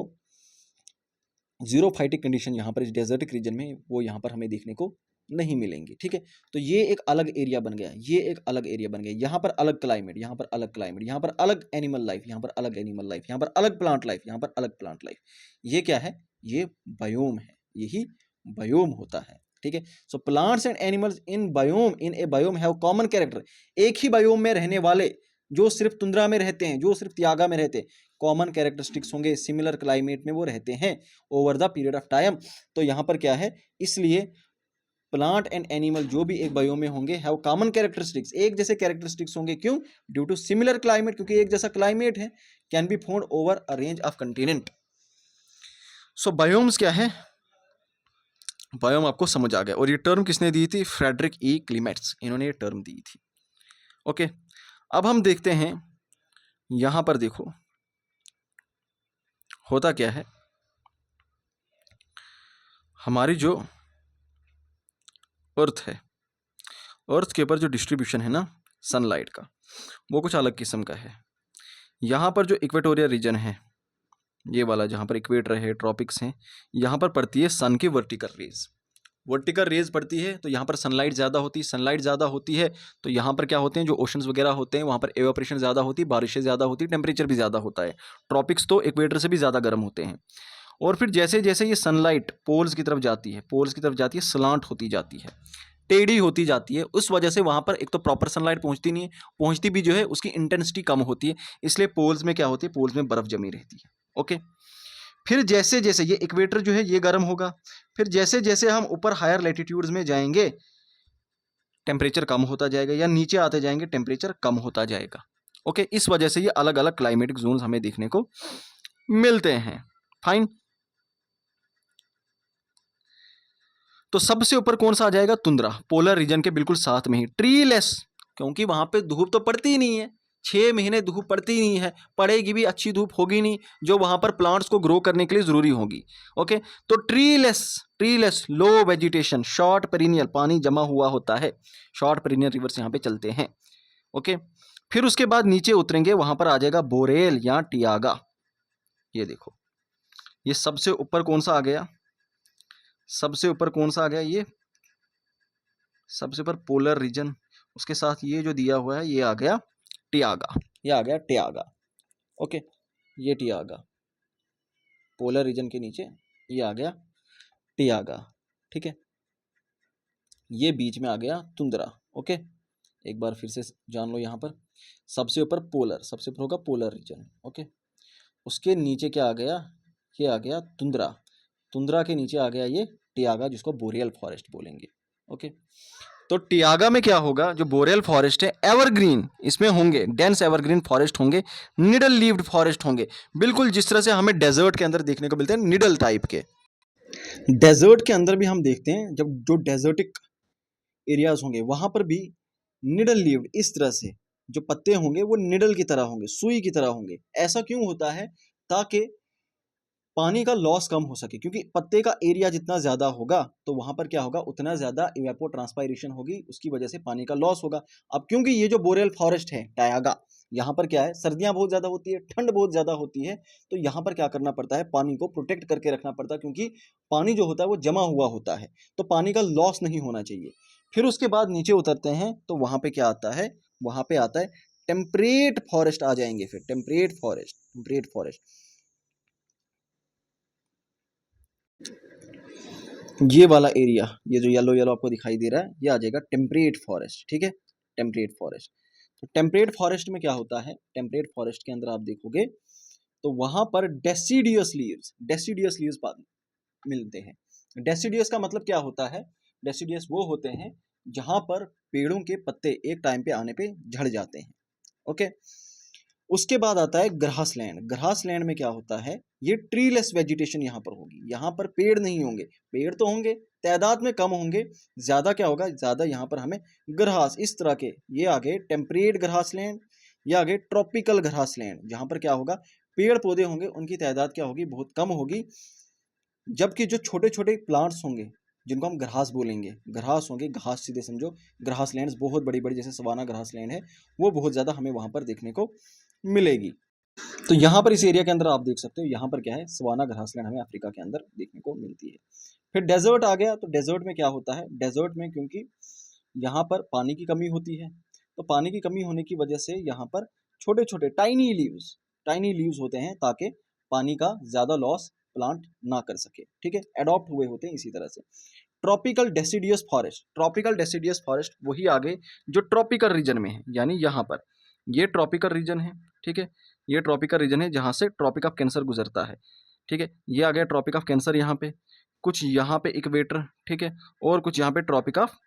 जीरोफाइटिक कंडीशन यहाँ पर इस डेजर्टिक रीजन में वो यहाँ पर हमें देखने को नहीं मिलेंगी, ठीक है। तो ये एक अलग एरिया बन गया, ये एक अलग एरिया बन गया। यहाँ पर अलग क्लाइमेट, यहाँ पर अलग क्लाइमेट, यहाँ पर अलग एनिमल लाइफ, यहाँ पर अलग एनिमल लाइफ, यहाँ पर अलग प्लांट लाइफ, यहाँ पर अलग प्लांट लाइफ। ये क्या है? ये बायोम है, यही बायोम होता है, ठीक है। So plants and animals in biome, in A biome have common character. एक ही बायोम में रहने वाले जो सिर्फ तुंद्रा में रहते हैं, जो सिर्फ तियागा में रहते हैं, कॉमन कैरेक्टरिस्टिक्स होंगे, सिमिलर क्लाइमेट में वो रहते हैं over the period of time. तो यहाँ पर क्या है, इसलिए प्लांट एंड एनिमल जो भी एक बायो में होंगे हैव कॉमन कैरेक्टरिस्टिक्स, एक जैसे कैरेक्टरिस्टिक्स होंगे। क्यों? ड्यू टू सिमिलर क्लाइमेट, क्योंकि एक जैसा क्लाइमेट है। Can be found over a range of continent. So biomes क्या है, बायोम आपको समझ आ गया। और ये टर्म किसने दी थी? फ्रेडरिक ई क्लीमेट्स, इन्होंने ये टर्म दी थी। ओके, अब हम देखते हैं यहां पर देखो होता क्या है। हमारी जो अर्थ है, अर्थ के ऊपर जो डिस्ट्रीब्यूशन है ना सनलाइट का, वो कुछ अलग किस्म का है। यहाँ पर जो इक्वेटोरियल रीजन है, ये वाला जहाँ पर इक्वेटर है, ट्रॉपिक्स हैं, यहाँ पर पड़ती है सन की वर्टिकल रेज। वर्टिकल रेज पड़ती है तो यहाँ पर सनलाइट ज़्यादा होती है। सनलाइट ज़्यादा होती है तो यहाँ पर क्या होते हैं, जो ओशंस वगैरह होते हैं वहाँ पर एवापोरेशन ज़्यादा होती है, बारिशें ज़्यादा होती है, टेम्परेचर भी ज़्यादा होता है। ट्रॉपिक्स तो इक्वेटर से भी ज़्यादा गर्म होते हैं। और फिर जैसे जैसे ये सनलाइट पोल्स की तरफ जाती है, पोल्स की तरफ जाती है, स्लांट होती जाती है, टेढ़ी होती जाती है, उस वजह से वहाँ पर एक तो प्रॉपर सनलाइट पहुँचती नहीं है, पहुँचती भी जो है उसकी इंटेंसिटी कम होती है, इसलिए पोल्स में क्या होती है, पोल्स में बर्फ़ जमी रहती है। ओके, फिर जैसे जैसे ये इक्वेटर जो है ये गर्म होगा, फिर जैसे जैसे हम ऊपर हायर लैटिट्यूड्स में जाएंगे टेम्परेचर कम होता जाएगा, या नीचे आते जाएंगे टेम्परेचर कम होता जाएगा। ओके, इस वजह से ये अलग अलग क्लाइमेटिक जोन्स हमें देखने को मिलते हैं। फाइन, तो सबसे ऊपर कौन सा आ जाएगा? तुंद्रा, पोलर रीजन के बिल्कुल साथ में ही। ट्रीलेस, क्योंकि वहां पे धूप तो पड़ती ही नहीं है, 6 महीने धूप पड़ती ही नहीं है, पड़ेगी भी अच्छी धूप होगी नहीं जो वहां पर प्लांट्स को ग्रो करने के लिए जरूरी होगी। ओके, तो ट्रीलेस, ट्रीलेस, लो वेजिटेशन, शॉर्ट पेरिनियल, पानी जमा हुआ होता है, शॉर्ट पेरिनियल रिवर्स यहाँ पे चलते हैं। ओके, फिर उसके बाद नीचे उतरेंगे, वहां पर आ जाएगा बोरेल या टियागा। ये देखो, ये सबसे ऊपर कौन सा आ गया? सबसे ऊपर कौन सा आ गया? ये सबसे ऊपर पोलर रीजन, उसके साथ ये जो दिया हुआ है ये आ गया टियागा, ये आ गया टियागा। ओके, ये टियागा, पोलर रीजन के नीचे ये आ गया टियागा। ठीक है, ये बीच में आ गया तुंद्रा। ओके, एक बार फिर से जान लो, यहाँ पर सबसे ऊपर पोलर, सबसे ऊपर होगा पोलर रीजन। ओके, उसके नीचे क्या आ गया? ये आ गया तुंद्रा, तुंद्रा के नीचे आ गया ये टियागा, जिसको बोरियल फॉरेस्ट बोलेंगे। ओके, तो टियागा में क्या होगा? जो बोरेल फॉरेस्ट है एवरग्रीन, इसमें होंगे डेंस एवरग्रीन फॉरेस्ट होंगे, निडल लीव्ड फॉरेस्ट होंगे, बिल्कुल जिस तरह से हमें डेजर्ट के अंदर देखने को मिलते हैं, निडल टाइप के। डेजर्ट के अंदर भी हम देखते हैं, जब जो डेजर्टिक एरियाज होंगे वहां पर भी निडल लीव्ड, इस तरह से जो पत्ते होंगे वो निडल की तरह होंगे, सुई की तरह होंगे। ऐसा क्यों होता है? ताकि पानी का लॉस कम हो सके, क्योंकि पत्ते का एरिया जितना ज़्यादा होगा तो वहाँ पर क्या होगा, उतना ज़्यादा इवेपो ट्रांसपायरेशन होगी, उसकी वजह से पानी का लॉस होगा। अब क्योंकि ये जो बोरेल फॉरेस्ट है टायागा, यहाँ पर क्या है, सर्दियाँ बहुत ज़्यादा होती है, ठंड बहुत ज़्यादा होती है, तो यहाँ पर क्या करना पड़ता है, पानी को प्रोटेक्ट करके रखना पड़ता है, क्योंकि पानी जो होता है वो जमा हुआ होता है, तो पानी का लॉस नहीं होना चाहिए। फिर उसके बाद नीचे उतरते हैं तो वहाँ पे क्या आता है? वहाँ पे आता है टेम्परेट फॉरेस्ट आ जाएंगे। फिर टेम्परेट फॉरेस्ट, टेम्परेट फॉरेस्ट, ये वाला एरिया, ये जो येलो येलो आपको दिखाई दे रहा है, ये आ जाएगा टेम्परेट फॉरेस्ट। ठीक है, टेम्परेट फॉरेस्ट। तो टेम्परेट फॉरेस्ट में क्या होता है? टेम्परेट फॉरेस्ट के अंदर आप देखोगे तो वहां पर डेसिडियस लीव्स, डेसिडियस लीव्स मिलते हैं। डेसिडियस का मतलब क्या होता है? डेसिडियस वो होते हैं जहां पर पेड़ों के पत्ते एक टाइम पे आने पे झड़ जाते हैं। ओके, उसके बाद आता है ग्रासलैंड। ग्रासलैंड में क्या होता है? ये ट्रीलेस वेजिटेशन यहाँ पर होगी, यहाँ पर पेड़ नहीं होंगे, पेड़ तो होंगे तादाद में कम होंगे, ज्यादा क्या होगा, ज्यादा यहाँ पर हमें ग्रास, इस तरह के, ये आ गए टेम्परेट ग्रासलैंड, ये आ गए ट्रॉपिकल ग्रासलैंड, जहाँ पर क्या होगा, पेड़ पौधे होंगे, उनकी तादाद क्या होगी, बहुत कम होगी। जबकि जो छोटे छोटे प्लांट्स होंगे जिनको हम घास बोलेंगे, घास होंगे, घास सीधे समझो, घास लैंड्स बहुत बड़ी बड़ी, जैसे सवाना घास लैंड है, वो बहुत ज़्यादा हमें वहाँ पर देखने को मिलेगी। तो यहाँ पर इस एरिया के अंदर आप देख सकते हो, यहाँ पर क्या है, सवाना घास लैंड हमें अफ्रीका के अंदर देखने को मिलती है। फिर डेजर्ट आ गया, तो डेजर्ट में क्या होता है? डेजर्ट में क्योंकि यहाँ पर पानी की कमी होती है, तो पानी की कमी होने की वजह से यहाँ पर छोटे छोटे टाइनी लीव्स होते हैं, ताकि पानी का ज़्यादा लॉस प्लांट ना कर सके। ठीक है, अडॉप्ट हुए होते हैं इसी तरह से। Tropical deciduous forest, tropical deciduous forest वही आगे जो ट्रॉपिकल रीजन में है, यानी यहाँ पर ये ट्रॉपिकल रीजन है, ठीक है, ये ट्रॉपिकल रीजन है जहाँ से ट्रॉपिक ऑफ कैंसर गुजरता है, ठीक है। ये आ गया ट्रॉपिक ऑफ कैंसर यहाँ पे, कुछ यहाँ पे इक्वेटर, ठीक है, और कुछ यहाँ पे ट्रॉपिक ऑफ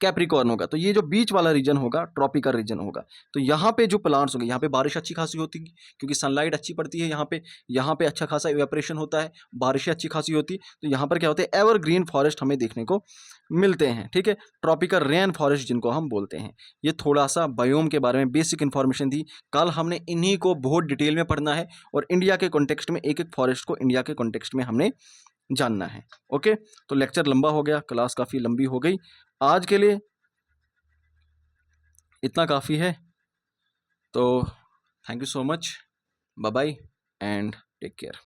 कैप्रिकॉर्न होगा। तो ये जो बीच वाला रीजन होगा ट्रॉपिकल रीजन होगा। तो यहाँ पे जो प्लांट्स होंगे, यहाँ पे बारिश अच्छी खासी होती है क्योंकि सनलाइट अच्छी पड़ती है यहाँ पे अच्छा खासा इवेपोरेशन होता है, बारिशें अच्छी खासी होती है। तो यहाँ पर क्या होते हैं, एवरग्रीन फॉरेस्ट हमें देखने को मिलते हैं, ठीक है, ट्रॉपिकल रेन फॉरेस्ट जिनको हम बोलते हैं। ये थोड़ा सा बायोम के बारे में बेसिक इन्फॉर्मेशन थी। कल हमने इन्हीं को बहुत डिटेल में पढ़ना है और इंडिया के कॉन्टेक्स्ट में एक एक फॉरेस्ट को इंडिया के कॉन्टेक्स्ट में हमने जानना है। ओके, तो लेक्चर लंबा हो गया, क्लास काफ़ी लंबी हो गई, आज के लिए इतना काफ़ी है। तो thank you so much, bye bye and take care.